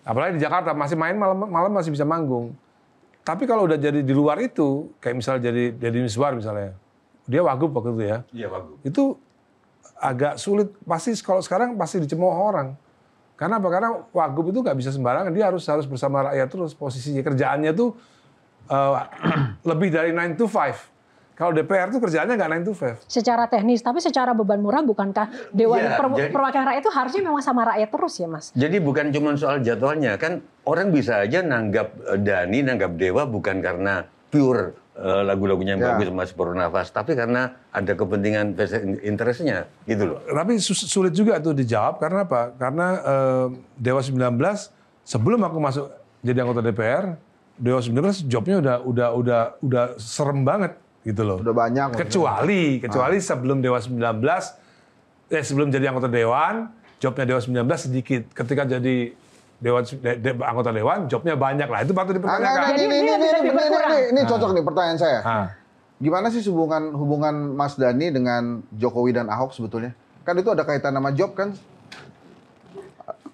Apalagi di Jakarta masih main malam masih bisa manggung. Tapi kalau udah jadi di luar itu, kayak misalnya jadi Deddy Miswar misalnya, dia wagub waktu itu ya. Iya wagub. Itu agak sulit, pasti kalau sekarang pasti dicemooh orang. Karena apa? Karena wagub itu nggak bisa sembarangan, dia harus bersama rakyat terus, posisinya kerjaannya tuh lebih dari 9 to 5. Kalau DPR tuh kerjaannya nggak 9 to 5. Secara teknis, tapi secara beban moral bukankah Dewan Perwakilan Rakyat itu harusnya memang sama rakyat terus ya Mas? Jadi bukan cuma soal jadwalnya, kan orang bisa aja nanggap Dhani, nanggap Dewa bukan karena pure lagu-lagunya yang bagus Mas Bernafas, tapi karena ada kepentingan interestnya gitu loh. Tapi sulit juga tuh dijawab karena apa? Karena Dewa 19 sebelum aku masuk jadi anggota DPR, Dewa 19 jobnya udah serem banget. Gitu loh. Udah banyak. Kecuali sebelum Dewa 19, sebelum jadi anggota Dewan, jobnya Dewa 19 sedikit. Ketika jadi anggota Dewan, jobnya banyak lah. Itu patut dipertanyakan. Ini cocok nih pertanyaan saya. Gimana sih hubungan Mas Dhani dengan Jokowi dan Ahok sebetulnya? Kan itu ada kaitan sama job kan?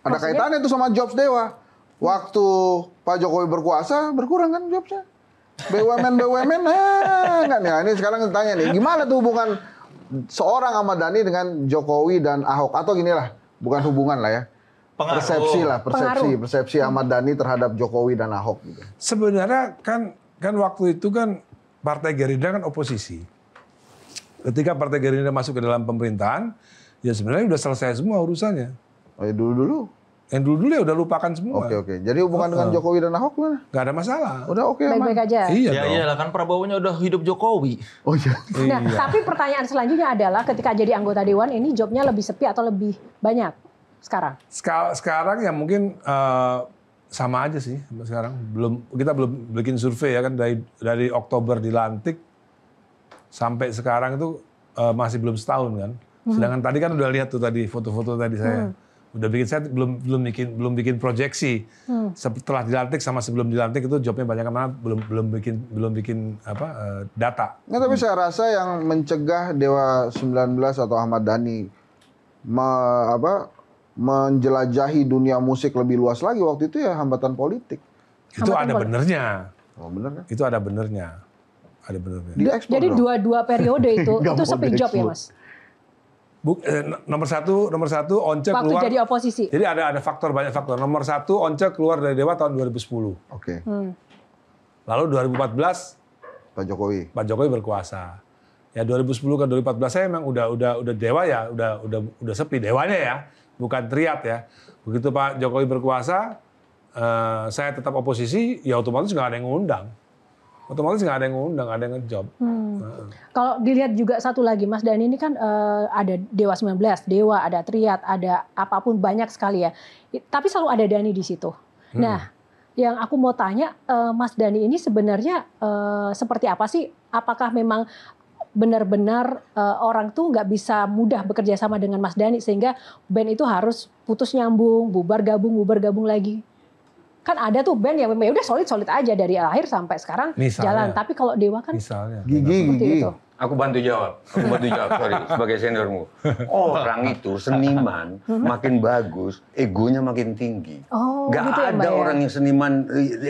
Ada kaitannya itu sama jobs Dewa. Waktu Pak Jokowi berkuasa, berkurang kan jobsnya? BUMN enggak nih. Ini sekarang tanya nih, gimana tuh hubungan seorang Ahmad Dhani dengan Jokowi dan Ahok atau ginilah, bukan hubungan lah ya. Persepsi Ahmad Dhani terhadap Jokowi dan Ahok gitu. Sebenarnya kan waktu itu kan Partai Gerindra kan oposisi. Ketika Partai Gerindra masuk ke dalam pemerintahan, ya sebenarnya udah selesai semua urusannya. Oh, ya dulu-dulu. Yang dulu-dulu ya udah lupakan semua. Oke. Jadi hubungan dengan Jokowi dan Ahok gimana? Nggak ada masalah. Udah oke aman. Baik-baik aja. Iya Ya dong. iyalah kan Prabowo-nya udah hidup Jokowi. Oh iya. Nah, tapi pertanyaan selanjutnya adalah ketika jadi anggota dewan ini jobnya lebih sepi atau lebih banyak sekarang? Sekarang ya mungkin sama aja sih sampai sekarang. Kita belum bikin survei ya kan dari Oktober dilantik sampai sekarang itu masih belum setahun kan. Sedangkan tadi kan udah lihat tuh tadi foto-foto tadi saya. Udah bikin, saya belum bikin proyeksi setelah dilantik sama sebelum dilantik itu jobnya banyak mana, belum bikin data. Nggak, tapi saya rasa yang mencegah Dewa 19 atau Ahmad Dhani menjelajahi dunia musik lebih luas lagi waktu itu ya hambatan politik. Itu ada benernya. Oh bener kan? Itu ada benernya. Ada benernya. Diekspor Jadi dong. dua periode itu Nggak mau sepi job ya diekspor. Mas? Nomor satu Once Waktu keluar. jadi oposisi. Jadi ada banyak faktor. Nomor satu Once keluar dari Dewa tahun 2010. Oke. Lalu 2014 Pak Jokowi. Pak Jokowi berkuasa. Ya 2010 ke 2014 saya memang udah Dewa ya, udah sepi Dewanya ya, bukan Triad ya. Begitu Pak Jokowi berkuasa, saya tetap oposisi, ya otomatis nggak ada yang ngundang. Otomatis nggak ada yang ngundang, nggak ada yang ngejob. Kalau dilihat juga satu lagi, Mas Dhani ini kan ada Dewa 19, Dewa, ada Triad, ada apapun banyak sekali ya. Tapi selalu ada Dhani di situ. Nah, yang aku mau tanya, Mas Dhani ini sebenarnya seperti apa sih? Apakah memang benar-benar orang tuh nggak bisa mudah bekerja sama dengan Mas Dhani sehingga band itu harus putus nyambung, bubar gabung lagi? Kan ada tuh band yang memang udah solid aja dari akhir sampai sekarang jalan. Tapi kalau Dewa kan Misalnya. seperti itu. Aku bantu jawab, sorry, sebagai seniormu. Orang itu seniman makin bagus, egonya makin tinggi. Oh, Gak gitu ya, Mbak, ada ya? orang yang seniman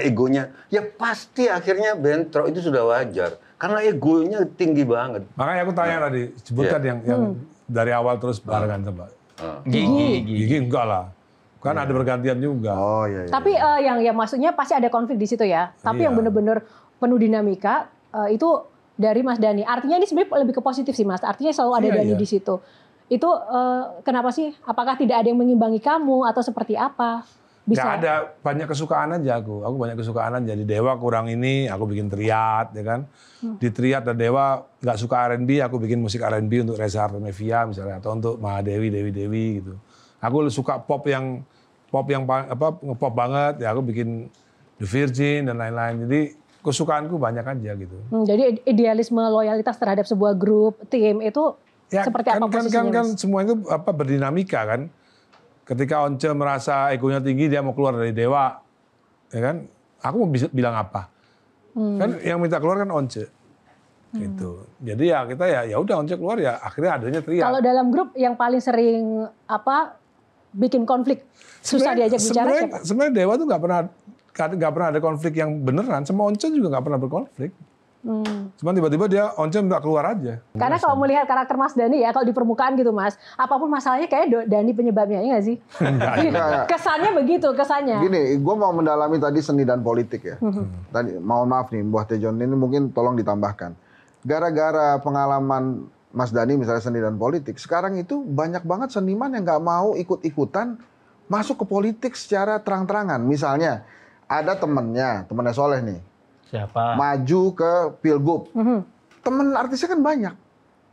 egonya, ya pasti akhirnya bentrok, itu sudah wajar. Karena egonya tinggi banget. Makanya aku tanya tadi, sebutkan yang dari awal terus barengan sama. Gigi enggak lah. Kan ada bergantian juga. Oh iya. Tapi yang maksudnya pasti ada konflik di situ ya. Tapi Iya. yang benar-benar penuh dinamika itu dari Mas Dhani. Artinya ini sebenarnya lebih ke positif sih Mas. Artinya selalu ada Iya, Dhani iya. di situ. Itu kenapa sih? Apakah tidak ada yang mengimbangi kamu atau seperti apa? Nggak ada, banyak kesukaan aja aku. Aku banyak kesukaan aja. Di Dewa kurang ini, aku bikin Triad, ya kan. Di Triad dan Dewa nggak suka R&B, aku bikin musik R&B untuk Reza Artamevia misalnya, atau untuk Mahadewi, Dewi gitu. Aku suka pop yang ngepop banget, ya aku bikin The Virgin dan lain-lain. Jadi kesukaanku banyak aja gitu. Jadi idealisme loyalitas terhadap sebuah grup, tim itu seperti apa posisinya kan Mas? semua itu berdinamika kan. Ketika Once merasa egonya tinggi, dia mau keluar dari Dewa, ya kan? Aku mau bisa bilang apa? Kan yang minta keluar kan Once, gitu. Jadi ya kita ya udah Once keluar ya akhirnya adanya Triad. Kalau dalam grup yang paling sering bikin konflik, susah diajak bicara siapa? Sebenarnya Dewa tuh nggak pernah ada konflik yang beneran. Sama Once juga nggak pernah berkonflik. Cuman tiba-tiba dia Once minta keluar aja. Karena kalau melihat karakter Mas Dhani ya, kalau di permukaan gitu Mas, apapun masalahnya kayak Dhani penyebabnya, ya nggak sih? Kesannya begitu, kesannya. Gini, gue mau mendalami tadi seni dan politik ya. Tadi, mohon maaf nih, Mbah Tejon ini mungkin tolong ditambahkan. Gara-gara pengalaman Mas Dhani misalnya seni dan politik, sekarang itu banyak banget seniman yang nggak mau ikut-ikutan masuk ke politik secara terang-terangan. Misalnya ada temennya Soleh nih, Siapa? maju ke Pilgub. Temen artisnya kan banyak.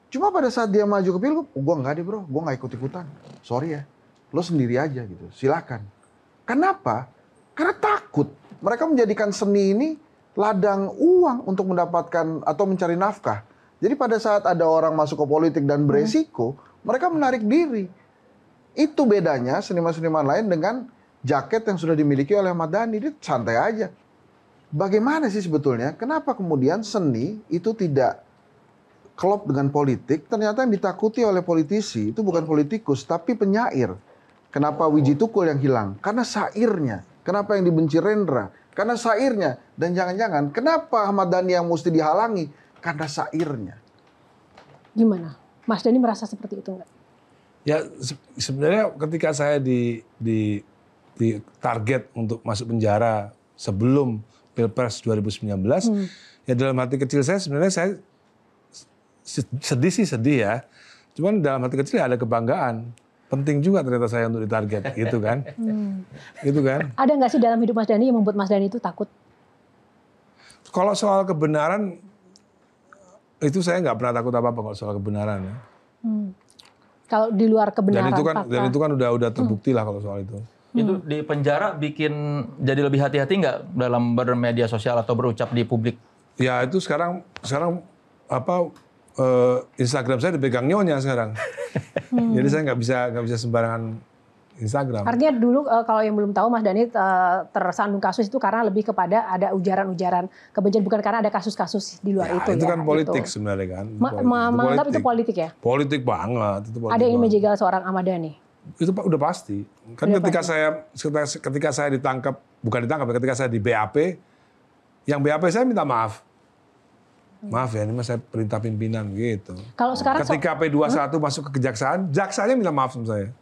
Cuma pada saat dia maju ke Pilgub, gue nggak deh bro, gue nggak ikut-ikutan. Sorry ya, lo sendiri aja gitu, silakan. Kenapa? Karena takut. Mereka menjadikan seni ini ladang uang untuk mendapatkan atau mencari nafkah. Jadi pada saat ada orang masuk ke politik dan beresiko, mereka menarik diri. Itu bedanya seniman-seniman lain dengan jaket yang sudah dimiliki oleh Ahmad Dhani. Dia santai aja. Bagaimana sih sebetulnya? Kenapa kemudian seni itu tidak klop dengan politik? Ternyata yang ditakuti oleh politisi itu bukan politikus, tapi penyair. Kenapa Wiji Tukul yang hilang? Karena syairnya. Kenapa yang dibenci Rendra? Karena syairnya. Dan jangan-jangan, kenapa Ahmad Dhani yang mesti dihalangi? Karena syairnya. Gimana? Mas Dhani merasa seperti itu nggak? Ya sebenarnya ketika saya di target untuk masuk penjara sebelum Pilpres 2019, ya dalam hati kecil saya sebenarnya saya sedih ya. Cuman dalam hati kecil ada kebanggaan. penting juga ternyata saya untuk ditarget, gitu kan. Gitu kan. Ada nggak sih dalam hidup Mas Dhani yang membuat Mas Dhani itu takut? Kalau soal kebenaran, itu saya nggak pernah takut apa-apa kalau soal kebenaran. Ya. Kalau di luar kebenaran, Dan itu kan udah terbukti lah kalau soal itu. Itu di penjara bikin jadi lebih hati-hati nggak dalam bermedia sosial atau berucap di publik? Ya itu sekarang Instagram saya dipegang nyonya sekarang. Jadi saya nggak bisa sembarangan Instagram. Artinya dulu kalau yang belum tahu Mas Dhani tersandung kasus itu karena lebih kepada ada ujaran-ujaran kebencian, bukan karena ada kasus-kasus di luar Ya, itu. itu ya, kan politik gitu. sebenarnya kan. Menganggap itu politik ya? Politik banget. Itu politik Ada yang ingin banget. menjegal seorang Ahmad Dhani? Itu udah pasti. Kan ketika saya ditangkap, bukan ditangkap, ketika saya di BAP, yang BAP saya minta maaf. Maaf ya, ini mas saya perintah pimpinan gitu. Kalau sekarang ketika P21 masuk ke kejaksaan, jaksanya minta maaf sama saya.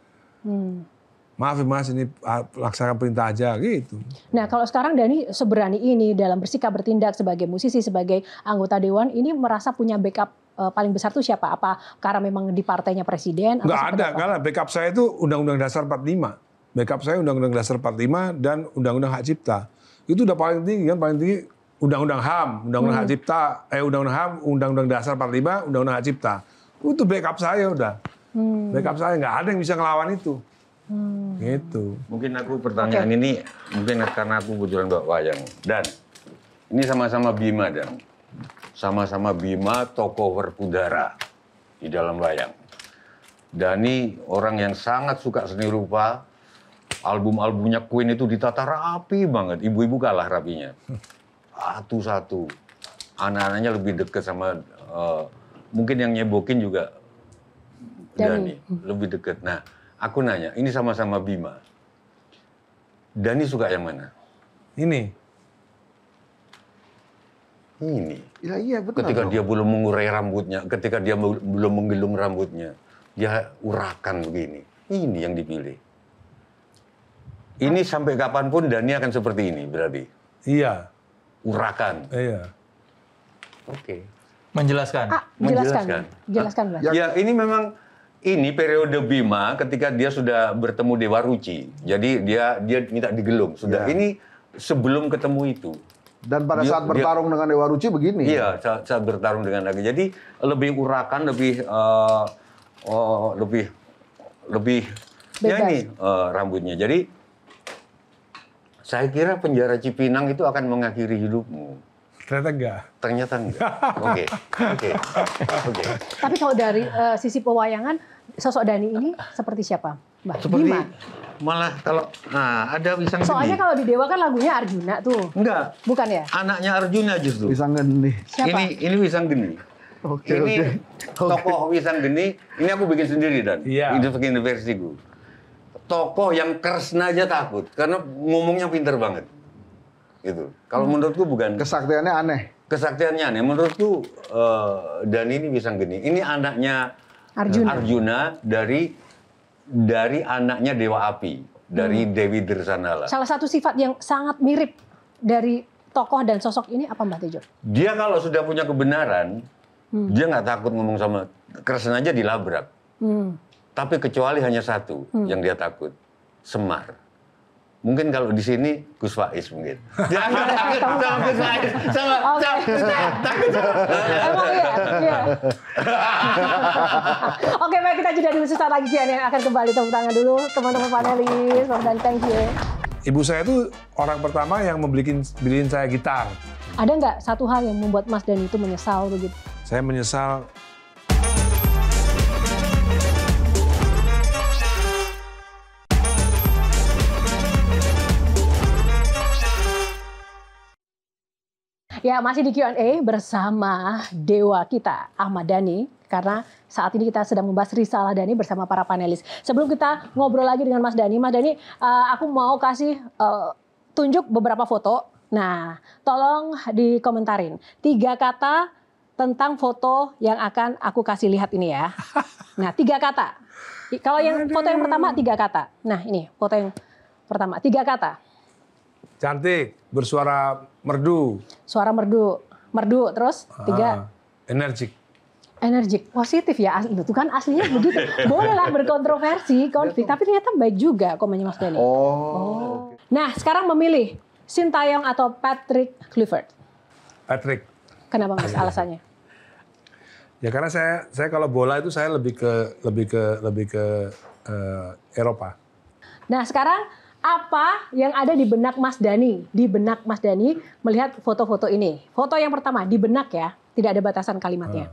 Maaf ya mas, ini laksanakan perintah aja gitu. Nah kalau sekarang Dhani seberani ini dalam bersikap bertindak sebagai musisi, sebagai anggota dewan, ini merasa punya backup paling besar tuh siapa? Apa karena memang di partainya presiden? Nggak ada, karena backup saya itu Undang-Undang Dasar 45. Backup saya Undang-Undang Dasar 45 dan Undang-Undang Hak Cipta. Itu udah paling tinggi kan, paling tinggi Undang-Undang HAM, Undang-Undang Hak Cipta, Undang-Undang HAM, Undang-Undang Dasar 45, Undang-Undang Hak Cipta. Itu backup saya udah. Backup saya, nggak ada yang bisa ngelawan itu. Gitu. Mungkin aku pertanyaan ini, mungkin karena aku kebetulan bawa wayang. Dan ini sama-sama Bima dan sama-sama Bima tokoh Werkudara di dalam wayang. Dhani orang yang sangat suka seni rupa. Album-albumnya Queen itu ditata rapi banget. Ibu-ibu kalah rapinya. Satu-satu. Anak-anaknya lebih dekat sama, mungkin yang nyebokin juga Dhani. Lebih dekat. Nah, aku nanya, ini sama-sama Bima. Dhani suka yang mana? Ini. Ini. Ya, iya betul. Ketika dia belum mengurai rambutnya, ketika dia belum menggelung rambutnya, dia urakan begini. Ini yang dipilih. Ini sampai kapanpun Dhani akan seperti ini berarti. Iya. Urakan. Iya. Oke. Menjelaskan. Menjelaskan. Jelaskan Bang. Ya ini memang ini periode Bima ketika dia sudah bertemu Dewa Ruci. Jadi dia minta digelung. Sudah ini sebelum ketemu itu. Dan pada saat bertarung dengan Dewa Ruci begini. Iya, saat bertarung dengan lagi. Jadi lebih urakan, lebih ya ini rambutnya. Jadi saya kira penjara Cipinang itu akan mengakhiri hidupmu. Ternyata enggak. Ternyata enggak. Oke. Tapi kalau dari sisi pewayangan, sosok Dhani ini seperti siapa, Mbak? Seperti Bima? malah kalau ada Wisang Soalnya Geni. kalau di Dewa kan lagunya Arjuna tuh. Enggak. Bukan ya? Anaknya Arjuna justru. Wisang Geni. Siapa? Ini Wisang Geni. Ini tokoh Wisang Geni. Ini aku bikin sendiri dan. Iya. Itu bikin versiku. Tokoh yang Kresna aja takut karena ngomongnya pinter banget. Gitu. Kalau menurutku bukan. Kesaktiannya aneh. Kesaktiannya aneh. Menurutku Dhani ini Wisang Geni. Ini anaknya Arjuna dari anaknya Dewa Api, dari Dewi Dirsanala. Salah satu sifat yang sangat mirip dari tokoh dan sosok ini apa Mbak Tejo? Dia kalau sudah punya kebenaran, dia nggak takut ngomong sama Kresna aja dilabrak. Tapi kecuali hanya satu yang dia takut, Semar. Mungkin kalau di sini Gus Faiz mungkin. Jangan takut sama Gus Faiz, takut. Emang iya. Oke, baik, kita jeda dulu sesaat lagi yang akan kembali. Tepuk tangan dulu teman-teman panelis. Mas Dhani, thank you. Ibu saya itu orang pertama yang beliin saya gitar. Ada nggak satu hal yang membuat Mas Dhani itu menyesal begitu? Saya menyesal. Ya, masih di Q&A bersama dewa kita, Ahmad Dhani. Karena saat ini kita sedang membahas risalah Dhani bersama para panelis. Sebelum kita ngobrol lagi dengan Mas Dhani, aku mau kasih tunjuk beberapa foto. Nah, tolong dikomentarin. 3 kata tentang foto yang akan aku kasih lihat ini ya. Nah, 3 kata. Kalau yang foto yang pertama 3 kata. Nah, ini foto yang pertama 3 kata. Cantik, bersuara merdu. Suara merdu. Merdu, terus 3. Energik. Energik, positif ya. Itu kan aslinya begitu. Bolehlah berkontroversi, konflik, tapi ternyata baik juga komennya Mas Dani. Oh. Nah, sekarang memilih Sintayong atau Patrick Kluivert. Patrick. Kenapa Mas alasannya? Ya karena saya kalau bola itu saya lebih ke Eropa. Nah, sekarang apa yang ada di benak Mas Dani? Di benak Mas Dani melihat foto-foto ini. Foto yang pertama di benak ya, tidak ada batasan kalimatnya.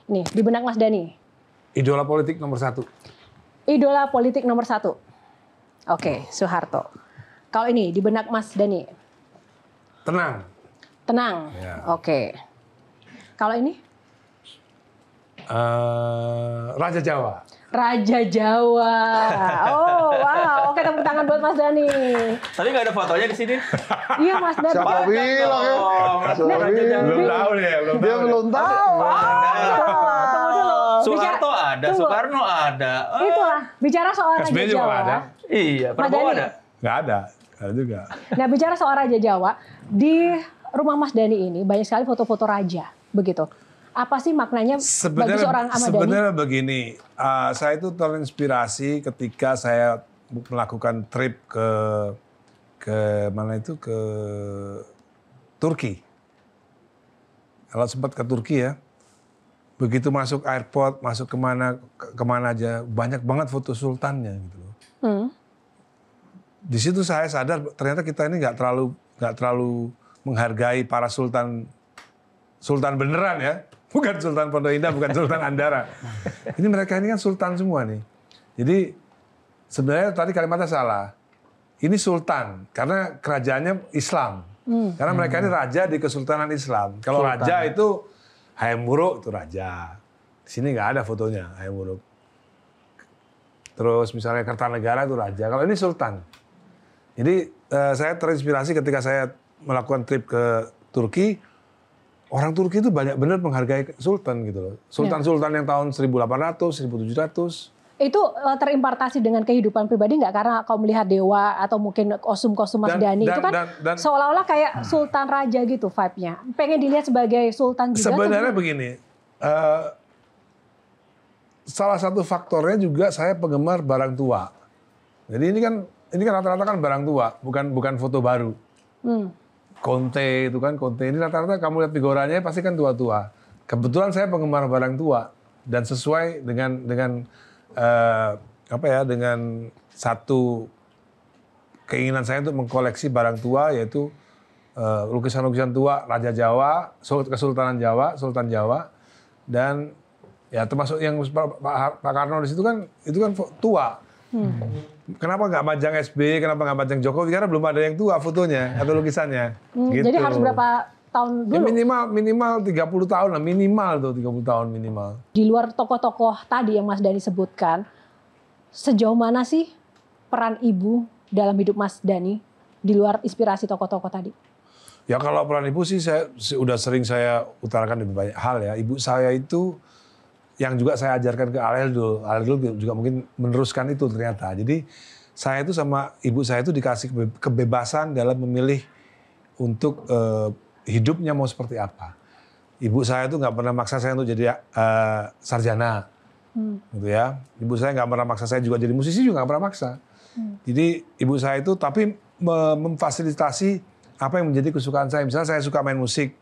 Nih, di benak Mas Dani. Idola politik nomor 1. Idola politik nomor 1. Oke, Soeharto. Kalau ini di benak Mas Dani. Tenang. Tenang. Ya. Oke. Kalau ini? Raja Jawa. Raja Jawa. Oh, wow. Oke, tepuk tangan buat Mas Dani. Tadi nggak ada fotonya di sini. Iya, Mas Dani. Siapa bilang ya? Belum tahu nih, belum Dia tahu. belum tahu. Tunggu dulu. Soeharto ada, Tunggu. Soekarno ada. Itulah, bicara soal Raja SBY juga Jawa. ada. Iya, Mas Prabowo Dani. ada. Nggak ada juga. Nah, bicara soal Raja Jawa, di rumah Mas Dani ini banyak sekali foto-foto raja, begitu. Apa sih maknanya bagi seorang Ahmad Dhani? Sebenarnya begini, saya itu terinspirasi ketika saya melakukan trip ke mana itu, ke Turki. Kalau sempat ke Turki ya, begitu masuk airport, masuk kemana aja, banyak banget foto sultannya gitu loh. Di situ saya sadar ternyata kita ini nggak terlalu menghargai para sultan beneran ya. Bukan Sultan Pondok Indah, bukan Sultan Andara. Ini mereka ini kan sultan semua nih. Jadi sebenarnya tadi kalimatnya salah. Ini sultan karena kerajaannya Islam. Karena mereka ini raja di Kesultanan Islam. Kalau raja itu Hayam Wuruk itu raja. Di sini nggak ada fotonya Hayam Wuruk. Terus misalnya Kertanegara itu raja. Kalau ini sultan. Jadi saya terinspirasi ketika saya melakukan trip ke Turki. Orang Turki itu banyak benar menghargai sultan gitu loh. Sultan-sultan yang tahun 1800, 1700. Itu terimpartasi dengan kehidupan pribadi nggak? Karena kau melihat dewa atau mungkin kostum-kostum Mas Dani itu kan seolah-olah kayak sultan raja gitu vibe-nya. Pengen dilihat sebagai sultan juga. Sebenarnya begini, salah satu faktornya juga saya penggemar barang tua. Jadi ini kan rata-rata kan barang tua, bukan foto baru. Conte itu kan, Conte ini rata-rata kamu lihat figurannya pasti kan tua-tua. Kebetulan saya penggemar barang tua dan sesuai dengan satu keinginan saya untuk mengkoleksi barang tua, yaitu lukisan-lukisan tua Raja Jawa, Kesultanan Jawa, Sultan Jawa, dan ya termasuk yang Pak Karno di situ kan itu kan tua. Kenapa nggak majang SBY, kenapa nggak majang Jokowi? Karena belum ada yang tua fotonya atau lukisannya. Gitu. Jadi harus berapa tahun dulu? Ya minimal 30 tahun lah, minimal tuh 30 tahun minimal. Di luar tokoh-tokoh tadi yang Mas Dani sebutkan, sejauh mana sih peran ibu dalam hidup Mas Dani di luar inspirasi tokoh-tokoh tadi? Ya kalau peran ibu sih udah sering saya utarakan di banyak hal ya. Ibu saya itu yang juga saya ajarkan ke Al-Eldul juga mungkin meneruskan itu ternyata. Jadi saya itu sama ibu saya itu dikasih kebebasan dalam memilih untuk hidupnya mau seperti apa. Ibu saya itu nggak pernah maksa saya untuk jadi sarjana, gitu ya. Ibu saya nggak pernah maksa saya juga jadi musisi, juga nggak pernah maksa. Jadi ibu saya itu tapi memfasilitasi apa yang menjadi kesukaan saya. Misalnya saya suka main musik,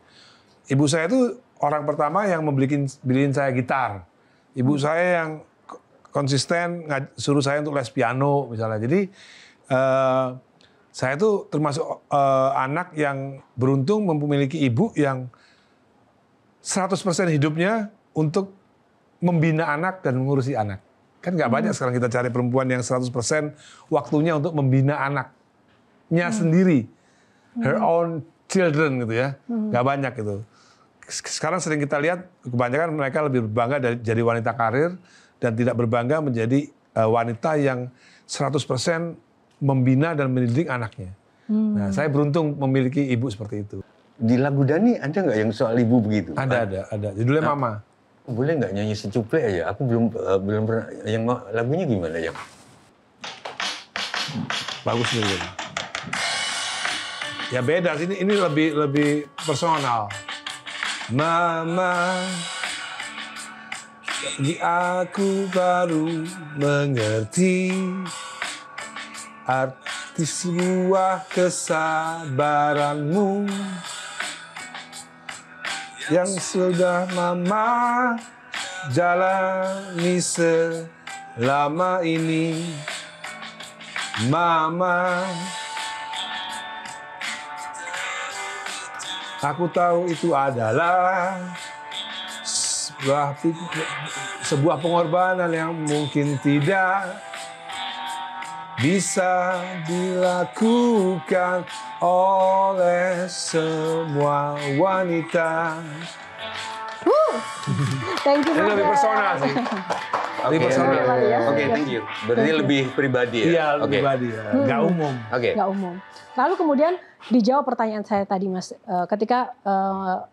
ibu saya itu orang pertama yang beliin saya gitar. Ibu saya yang konsisten suruh saya untuk les piano misalnya. Jadi saya itu termasuk anak yang beruntung memiliki ibu yang 100% hidupnya untuk membina anak dan mengurusi anak. Kan nggak banyak sekarang kita cari perempuan yang 100% waktunya untuk membina anaknya sendiri. Her own children gitu ya. Nggak banyak gitu. Sekarang sering kita lihat kebanyakan mereka lebih berbangga jadi wanita karir dan tidak berbangga menjadi wanita yang 100% membina dan mendidik anaknya. Nah, saya beruntung memiliki ibu seperti itu. Di lagu Dani ada nggak yang soal ibu begitu? Ada. Judulnya Mama. Boleh nggak nyanyi secuplek aja? Aku belum pernah. Yang lagunya gimana ya? Bagus nih. Ya beda sih, ini lebih personal. Mama, Aku baru mengerti arti sebuah kesabaranmu yang sudah mama jalani selama ini. Mama, aku tahu itu adalah sebuah pengorbanan yang mungkin tidak bisa dilakukan oleh semua wanita. Thank you. Ini lebih personal sih. Oke, thank you. Berarti lebih pribadi ya? Iya, Oke. pribadi ya. Nggak umum. Oke. Nggak umum. Lalu kemudian dijawab pertanyaan saya tadi Mas, ketika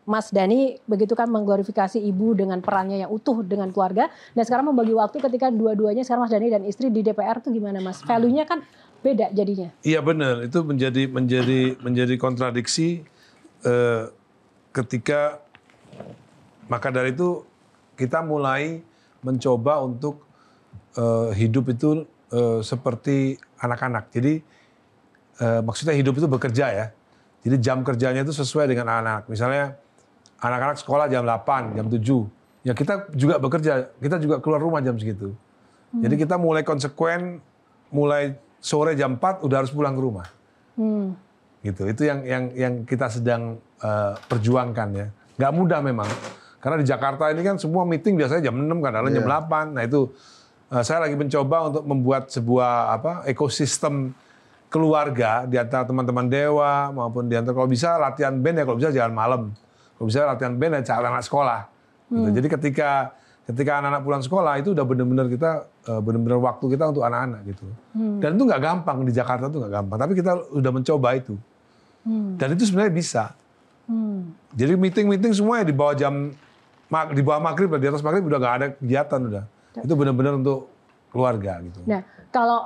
Mas Dhani begitu kan mengglorifikasi ibu dengan perannya yang utuh dengan keluarga, dan sekarang membagi waktu ketika dua-duanya sekarang Mas Dhani dan istri di DPR itu gimana Mas? Value-nya kan beda jadinya. Iya benar, itu menjadi kontradiksi ketika maka dari itu kita mulai mencoba untuk hidup itu seperti anak-anak. Jadi maksudnya hidup itu bekerja ya. Jadi jam kerjanya itu sesuai dengan anak-anak. Misalnya anak-anak sekolah jam 8, jam 7. Ya kita juga bekerja, kita juga keluar rumah jam segitu. Jadi kita mulai konsekuen, mulai sore jam 4 udah harus pulang ke rumah. Gitu. Itu yang kita sedang perjuangkan ya. Nggak mudah memang. Karena di Jakarta ini kan semua meeting biasanya jam 6, kadang-kadang jam 8. Nah itu saya lagi mencoba untuk membuat sebuah ekosistem keluarga di antara teman-teman Dewa maupun di antara, kalau bisa latihan band ya, kalau bisa jangan malam. Kalau bisa latihan band ya anak sekolah. Gitu. Jadi ketika anak-anak pulang sekolah itu udah benar-benar kita benar-benar waktu kita untuk anak-anak gitu. Dan itu nggak gampang di Jakarta, itu nggak gampang. Tapi kita udah mencoba itu. Dan itu sebenarnya bisa. Jadi meeting semuanya di bawah maghrib, di atas maghrib udah nggak ada kegiatan udah. Itu benar-benar untuk keluarga gitu. Nah, kalau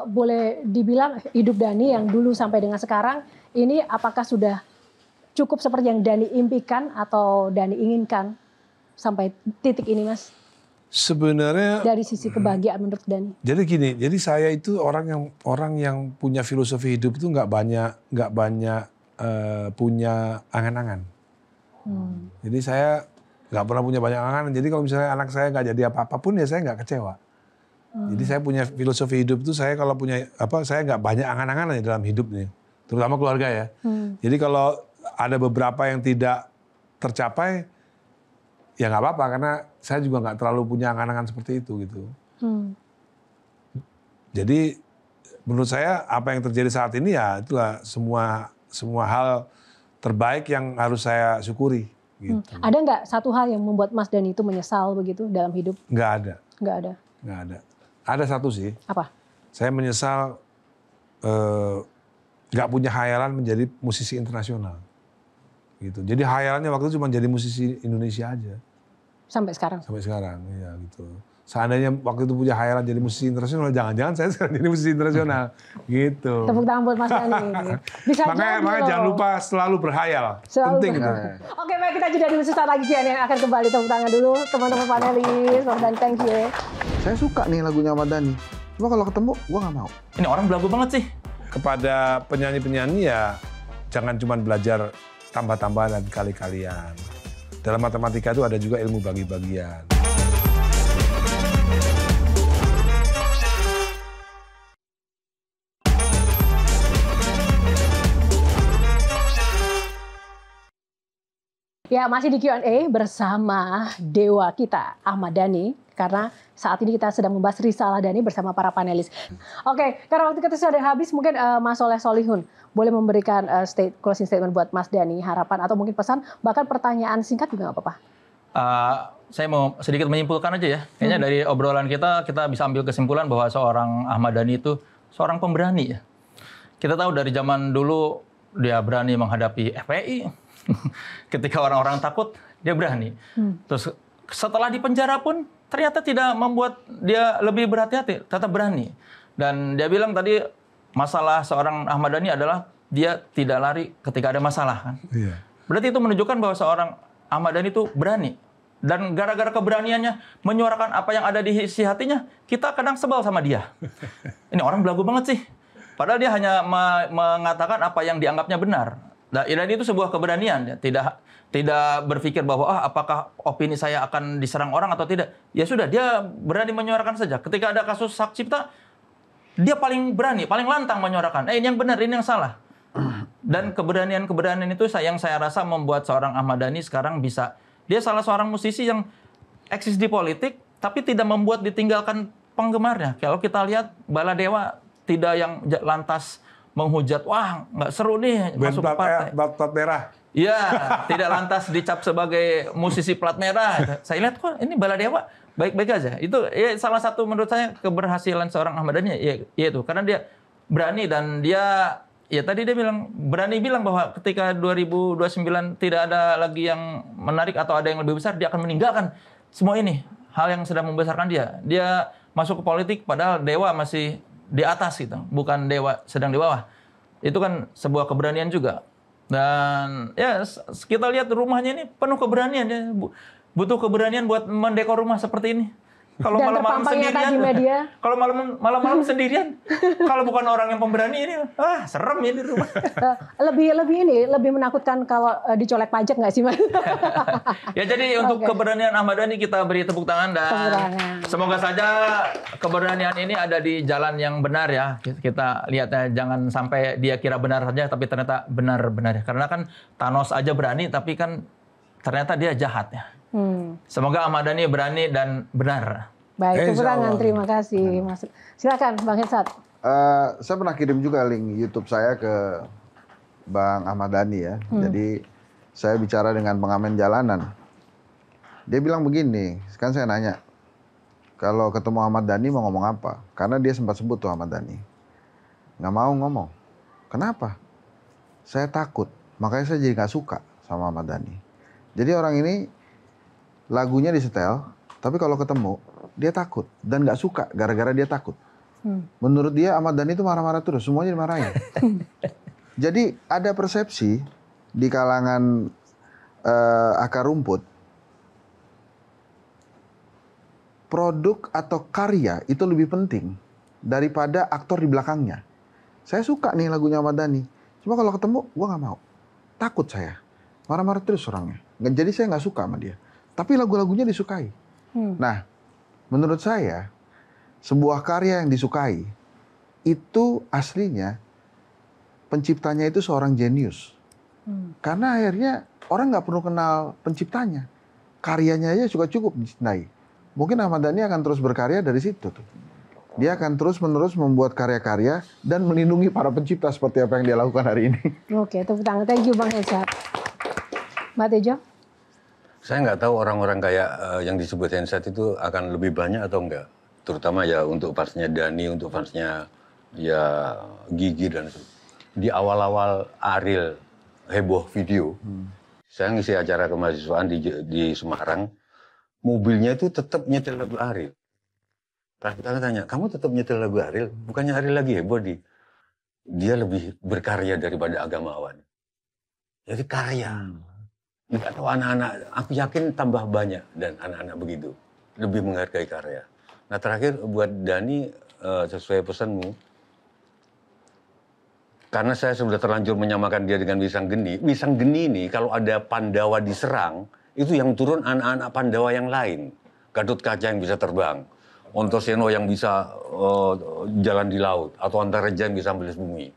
boleh dibilang hidup Dhani yang dulu sampai dengan sekarang ini apakah sudah cukup seperti yang Dhani impikan atau Dhani inginkan sampai titik ini, Mas? Sebenarnya dari sisi kebahagiaan menurut Dhani. Jadi gini, jadi saya itu orang yang punya filosofi hidup itu nggak banyak punya angan-angan. Jadi saya nggak pernah punya banyak angan. Jadi kalau misalnya anak saya nggak jadi apa-apa pun ya saya nggak kecewa. Jadi saya punya filosofi hidup itu saya kalau punya saya nggak banyak angan-angan dalam hidup nih, terutama keluarga ya. Jadi kalau ada beberapa yang tidak tercapai ya nggak apa-apa karena saya juga nggak terlalu punya angan-angan seperti itu gitu. Jadi menurut saya apa yang terjadi saat ini ya itulah semua hal terbaik yang harus saya syukuri. Gitu. Ada nggak satu hal yang membuat Mas Dhani itu menyesal begitu dalam hidup? Nggak ada. Nggak ada. Nggak ada. Ada satu sih. Apa? Saya menyesal nggak punya khayalan menjadi musisi internasional. Gitu. Jadi khayalannya waktu itu cuma jadi musisi Indonesia aja. Sampai sekarang? Sampai sekarang, iya gitu. Seandainya waktu itu punya khayalan jadi musisi internasional, jangan-jangan saya sekarang jadi musisi internasional. Gitu. Tepuk tangan buat Mas Dhani. Bisa makanya jangan lupa selalu berkhayal. Penting itu. Oke, baik, kita jeda dulu sesaat lagi Kian yang akan kembali. Tepuk tangan dulu teman-teman panelis. Mas Dhani, thank you. Saya suka nih lagunya Ahmad Dhani. Cuma kalau ketemu, gua nggak mau. Ini orang belagu banget sih. Kepada penyanyi-penyanyi ya jangan cuma belajar tambah-tambahan dan kali-kalian. Dalam matematika itu ada juga ilmu bagi-bagian. Ya, masih di Q&A bersama Dewa kita, Ahmad Dhani. Karena saat ini kita sedang membahas risalah Dhani bersama para panelis. Oke, karena waktu kita sudah habis, mungkin Mas Soleh Solihun boleh memberikan closing statement buat Mas Dhani, harapan atau mungkin pesan, bahkan pertanyaan singkat juga nggak apa-apa. Saya mau sedikit menyimpulkan aja ya. Kayaknya dari obrolan kita bisa ambil kesimpulan bahwa seorang Ahmad Dhani itu seorang pemberani ya. Kita tahu dari zaman dulu dia berani menghadapi FPI. Ketika orang-orang takut, dia berani. Terus setelah di penjara pun ternyata tidak membuat dia lebih berhati-hati, tetap berani. Dan dia bilang tadi masalah seorang Ahmad Dhani adalah dia tidak lari ketika ada masalah kan. Iya. Berarti itu menunjukkan bahwa seorang Ahmad Dhani itu berani Dan gara-gara keberaniannya menyuarakan apa yang ada di isi hatinya, kita kadang sebel sama dia. Ini orang belagu banget sih. Padahal dia hanya mengatakan apa yang dianggapnya benar. Dan itu sebuah keberanian. Tidak berpikir bahwa apakah opini saya akan diserang orang atau tidak. Ya sudah, dia berani menyuarakan saja. Ketika ada kasus hak cipta, dia paling berani, paling lantang menyuarakan. Ini yang benar, ini yang salah. Dan keberanian itu yang saya rasa membuat seorang Ahmad Dhani sekarang bisa. Dia salah seorang musisi yang eksis di politik, tapi tidak membuat ditinggalkan penggemarnya. Kalau kita lihat Baladewa tidak yang lantas menghujat, wah nggak seru nih masuk ke partai. Plat merah. Iya, tidak lantas dicap sebagai musisi plat merah. Saya lihat kok ini Baladewa baik-baik aja. Itu ya, salah satu menurut saya keberhasilan seorang Ahmad Dhani ya itu karena dia berani dan dia ya tadi dia berani bilang bahwa ketika 2029 tidak ada lagi yang menarik atau ada yang lebih besar, dia akan meninggalkan semua ini. Hal yang sedang membesarkan dia. Dia masuk ke politik padahal dewa masih di atas gitu, bukan dewa sedang di bawah. Itu kan sebuah keberanian juga. Dan ya kita lihat rumahnya ini penuh keberanian ya. Butuh keberanian buat mendekor rumah seperti ini. Kalau malam-malam sendirian, kalau malam-malam sendirian, kalau bukan orang yang pemberani ini, serem ini rumah. lebih menakutkan kalau dicolek pajak nggak sih, Mas? Ya jadi untuk keberanian Ahmad Dhani kita beri tepuk tangan dan semoga saja keberanian ini ada di jalan yang benar ya. Kita lihatnya jangan sampai dia kira benar saja tapi ternyata benar-benar ya. Karena kan Thanos aja berani tapi kan ternyata dia jahat ya. Semoga Ahmad Dhani berani dan benar. Baik, tepuk tangan. Terima kasih, Mas. Silakan, Bang Hensat. Saya pernah kirim juga link YouTube saya ke Bang Ahmad Dhani ya. Jadi saya bicara dengan pengamen jalanan. Dia bilang begini, kan saya nanya, kalau ketemu Ahmad Dhani mau ngomong apa? Karena dia sempat sebut tuh Ahmad Dhani. Nggak mau ngomong. Kenapa? Saya takut. Makanya saya jadi nggak suka sama Ahmad Dhani. Jadi orang ini lagunya disetel, tapi kalau ketemu dia takut dan nggak suka gara-gara dia takut. Menurut dia Ahmad Dhani itu marah-marah terus, semuanya dimarahin. Jadi ada persepsi di kalangan akar rumput, produk atau karya itu lebih penting daripada aktor di belakangnya. Saya suka nih lagunya Ahmad Dhani, cuma kalau ketemu gue nggak mau, takut saya, marah-marah terus orangnya. Jadi saya nggak suka sama dia. Tapi lagu-lagunya disukai. Nah, menurut saya, sebuah karya yang disukai, itu aslinya, penciptanya itu seorang jenius. Karena akhirnya, orang nggak perlu kenal penciptanya. Karyanya aja juga cukup dicintai. Mungkin Ahmad Dhani akan terus berkarya dari situ tuh. Dia akan terus-menerus membuat karya-karya dan melindungi para pencipta seperti apa yang dia lakukan hari ini. Oke, tepuk tangan. Thank you, Bang Hensat. Mbak Tejo? Saya nggak tahu orang-orang kayak yang disebut Hensat itu akan lebih banyak atau enggak. Terutama ya untuk fansnya Dhani, untuk fansnya ya Gigi dan di awal-awal Ariel heboh video. Saya ngisi acara kemahasiswaan di Semarang, mobilnya itu tetap nyetel lagu Ariel. Kita tanya, kamu tetap nyetel lagu Ariel? Bukannya Ariel lagi heboh dia lebih berkarya daripada agamawan. Jadi karya. Nggak tahu anak-anak, aku yakin tambah banyak dan anak-anak begitu. Lebih menghargai karya. Nah terakhir buat Dhani, sesuai pesanmu, karena saya sudah terlanjur menyamakan dia dengan Wisang Geni. Wisang Geni ini kalau ada Pandawa diserang, itu yang turun anak-anak Pandawa yang lain. Gatot Kaca yang bisa terbang, Antasena yang bisa jalan di laut, atau Antareja yang bisa ambilis bumi.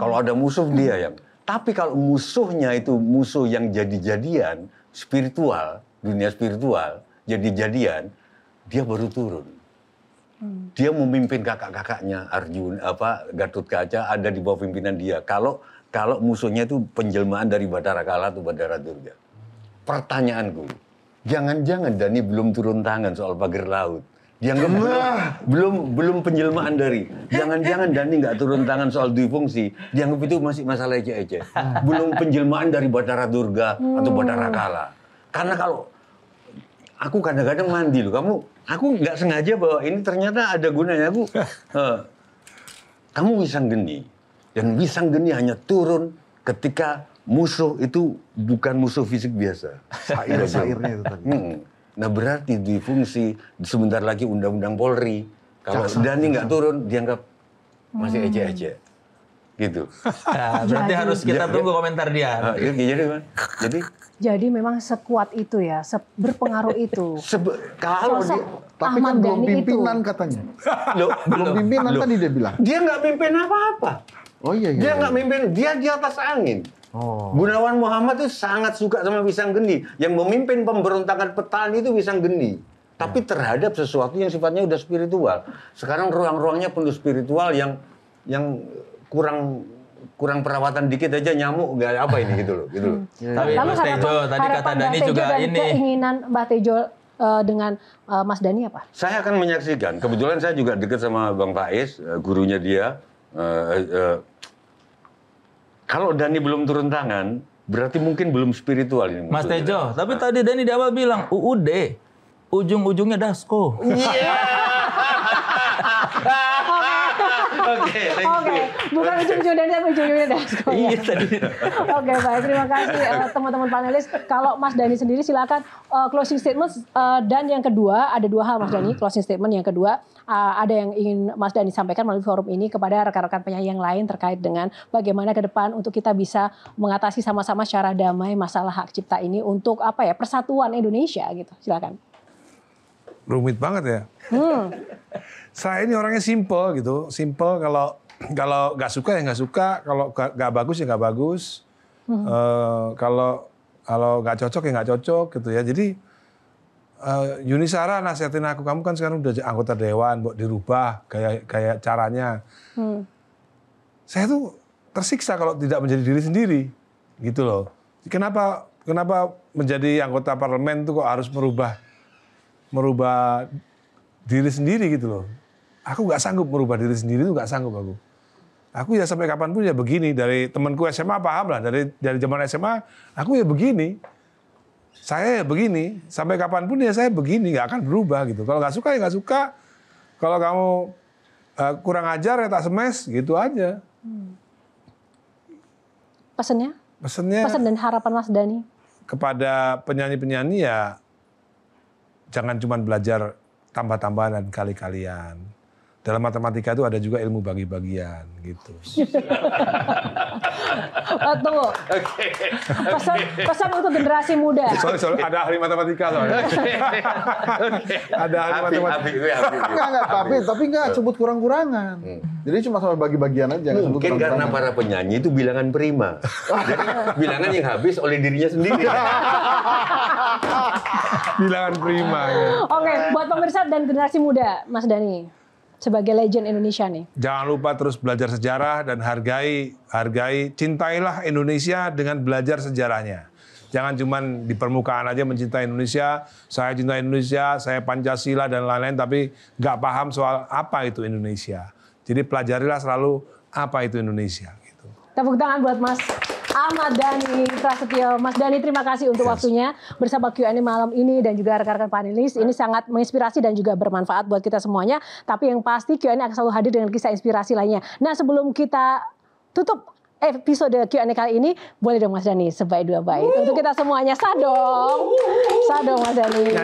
Kalau ada musuh dia yang... Tapi kalau musuhnya itu musuh yang jadi-jadian, spiritual, dunia spiritual, jadi-jadian, dia baru turun. Dia memimpin kakak-kakaknya, Gatot Kaca ada di bawah pimpinan dia. Kalau musuhnya itu penjelmaan dari Bathara Kala atau Bathara Durga. Pertanyaanku, jangan-jangan Dhani belum turun tangan soal pagar laut. Dianggap belum penjelmaan dari. Jangan-jangan Dhani nggak turun tangan soal duifungsi. Dianggap itu masih masalah ece-ece. Belum penjelmaan dari Bathara Durga atau Bathara Kala. Karena kalau aku kadang-kadang mandi loh. Aku nggak sengaja bahwa ini ternyata ada gunanya. Kamu Wisang Geni. Dan Wisang Geni hanya turun ketika musuh itu bukan musuh fisik biasa. Sair-sairnya itu tadi. Nah berarti di fungsi sebentar lagi undang-undang Polri. Kalau Dhani nggak turun, dianggap masih ece-ece. Gitu. Nah, berarti harus kita tunggu komentar dia. Jadi memang sekuat itu ya, berpengaruh itu. Kalau dia, tapi kan belum pimpinan katanya. Belum pimpinan tadi dia bilang. Dia nggak pimpin apa-apa. Oh iya. Dia nggak mimpin, dia di atas angin. Gunawan Muhammad itu sangat suka sama pisang geni. Yang memimpin pemberontakan petani itu pisang geni. Tapi terhadap sesuatu yang sifatnya udah spiritual. Sekarang ruang-ruangnya penuh spiritual yang kurang perawatan dikit aja nyamuk nggak apa ini gitu loh. Tapi Mas Tejo tadi kata Dhani juga ini. Keinginan Mbak Tejo dengan Mas Dhani apa? Saya akan menyaksikan. Kebetulan saya juga dekat sama Bang Faiz, gurunya dia. Kalau Dhani belum turun tangan, berarti mungkin belum spiritual ini. Mas Tejo, tapi tadi Dhani di awal bilang UUD, ujung-ujungnya dasko. Oke, bukan ujung-ujungnya tapi ujung-ujungnya dasko. Iya tadi. Oke, baik. Terima kasih teman-teman panelis. Kalau Mas Dhani sendiri silakan closing statement. Dan yang kedua, ada dua hal Mas Dhani. Closing statement yang kedua, ada yang ingin Mas Dhani sampaikan melalui forum ini kepada rekan-rekan penyanyi yang lain terkait dengan bagaimana ke depan untuk kita bisa mengatasi sama-sama secara damai masalah hak cipta ini untuk persatuan Indonesia gitu. Silakan. Rumit banget ya. Saya ini orangnya simple gitu. Simple kalau nggak suka ya nggak suka. Kalau nggak bagus ya nggak bagus. Kalau nggak cocok ya nggak cocok gitu ya. Jadi Yuni Shara nasihatin aku, kamu kan sekarang udah anggota dewan, buat dirubah kayak caranya. Saya tuh tersiksa kalau tidak menjadi diri sendiri, gitu loh. Kenapa menjadi anggota parlemen tuh kok harus merubah diri sendiri gitu loh. Aku nggak sanggup merubah diri sendiri, itu nggak sanggup aku. Aku ya sampai kapanpun ya begini. Dari temanku SMA paham lah, dari zaman SMA aku ya begini. Saya ya begini, sampai kapanpun ya saya begini, nggak akan berubah gitu. Kalau nggak suka ya nggak suka. Kalau kamu kurang ajar ya tak semes, gitu aja. Pesannya? Pesan dan harapan Mas Dhani? Kepada penyanyi-penyanyi ya, jangan cuma belajar tambah-tambahan dan kali-kalian. Dalam matematika itu ada juga ilmu bagi-bagian gitu. Tunggu. Pesan untuk generasi muda. Soalnya ada ahli matematika soalnya. Ada ahli matematika. Tapi nggak sebut kurang-kurangan. Jadi cuma sampai bagi-bagian aja. Mungkin karena para penyanyi itu bilangan prima. Jadi bilangan yang habis oleh dirinya sendiri. Bilangan prima. Ya. Oke, buat pemirsa dan generasi muda, Mas Dhani. Sebagai legend Indonesia nih. Jangan lupa terus belajar sejarah dan hargai, cintailah Indonesia dengan belajar sejarahnya. Jangan cuma di permukaan aja mencintai Indonesia, saya cinta Indonesia, saya Pancasila dan lain-lain, tapi nggak paham soal apa itu Indonesia. Jadi pelajarilah selalu apa itu Indonesia. Gitu. Tepuk tangan buat Mas Ahmad Dhani Prasetyo. Mas Dhani, terima kasih untuk waktunya bersama Q&A malam ini dan juga rekan-rekan panelis. Ini sangat menginspirasi dan juga bermanfaat buat kita semuanya. Tapi yang pasti Q&A akan selalu hadir dengan kisah inspirasi lainnya. Nah, sebelum kita tutup episode Q&A kali ini, boleh dong Mas Dhani sebaik dua bait untuk kita semuanya. Sadong Mas Dhani.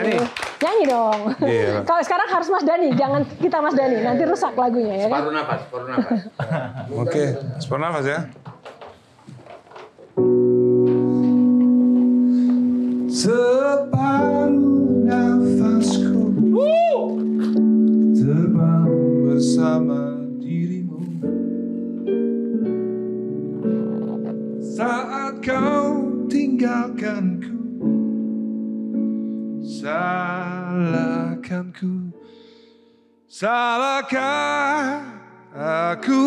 Nyanyi dong. Yeah. Kalau sekarang harus Mas Dhani, jangan kita Mas Dhani. Nanti rusak lagunya ya kan? Separuh nafas. Oke, separuh nafas ya. Separuh nafasku terbang bersama dirimu saat kau tinggalkanku, salahkah aku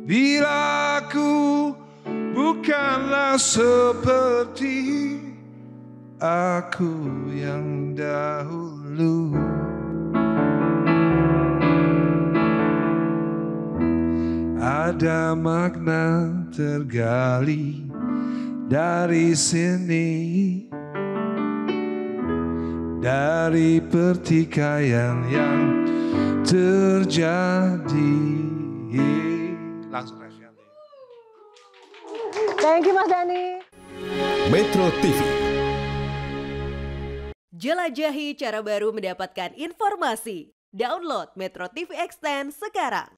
bila aku bukanlah seperti aku yang dahulu. Ada makna tergali dari sini, dari pertikaian yang terjadi. Langsung Thank you Mas Dhani. Metro TV. Jelajahi cara baru mendapatkan informasi. Download Metro TV Extend sekarang.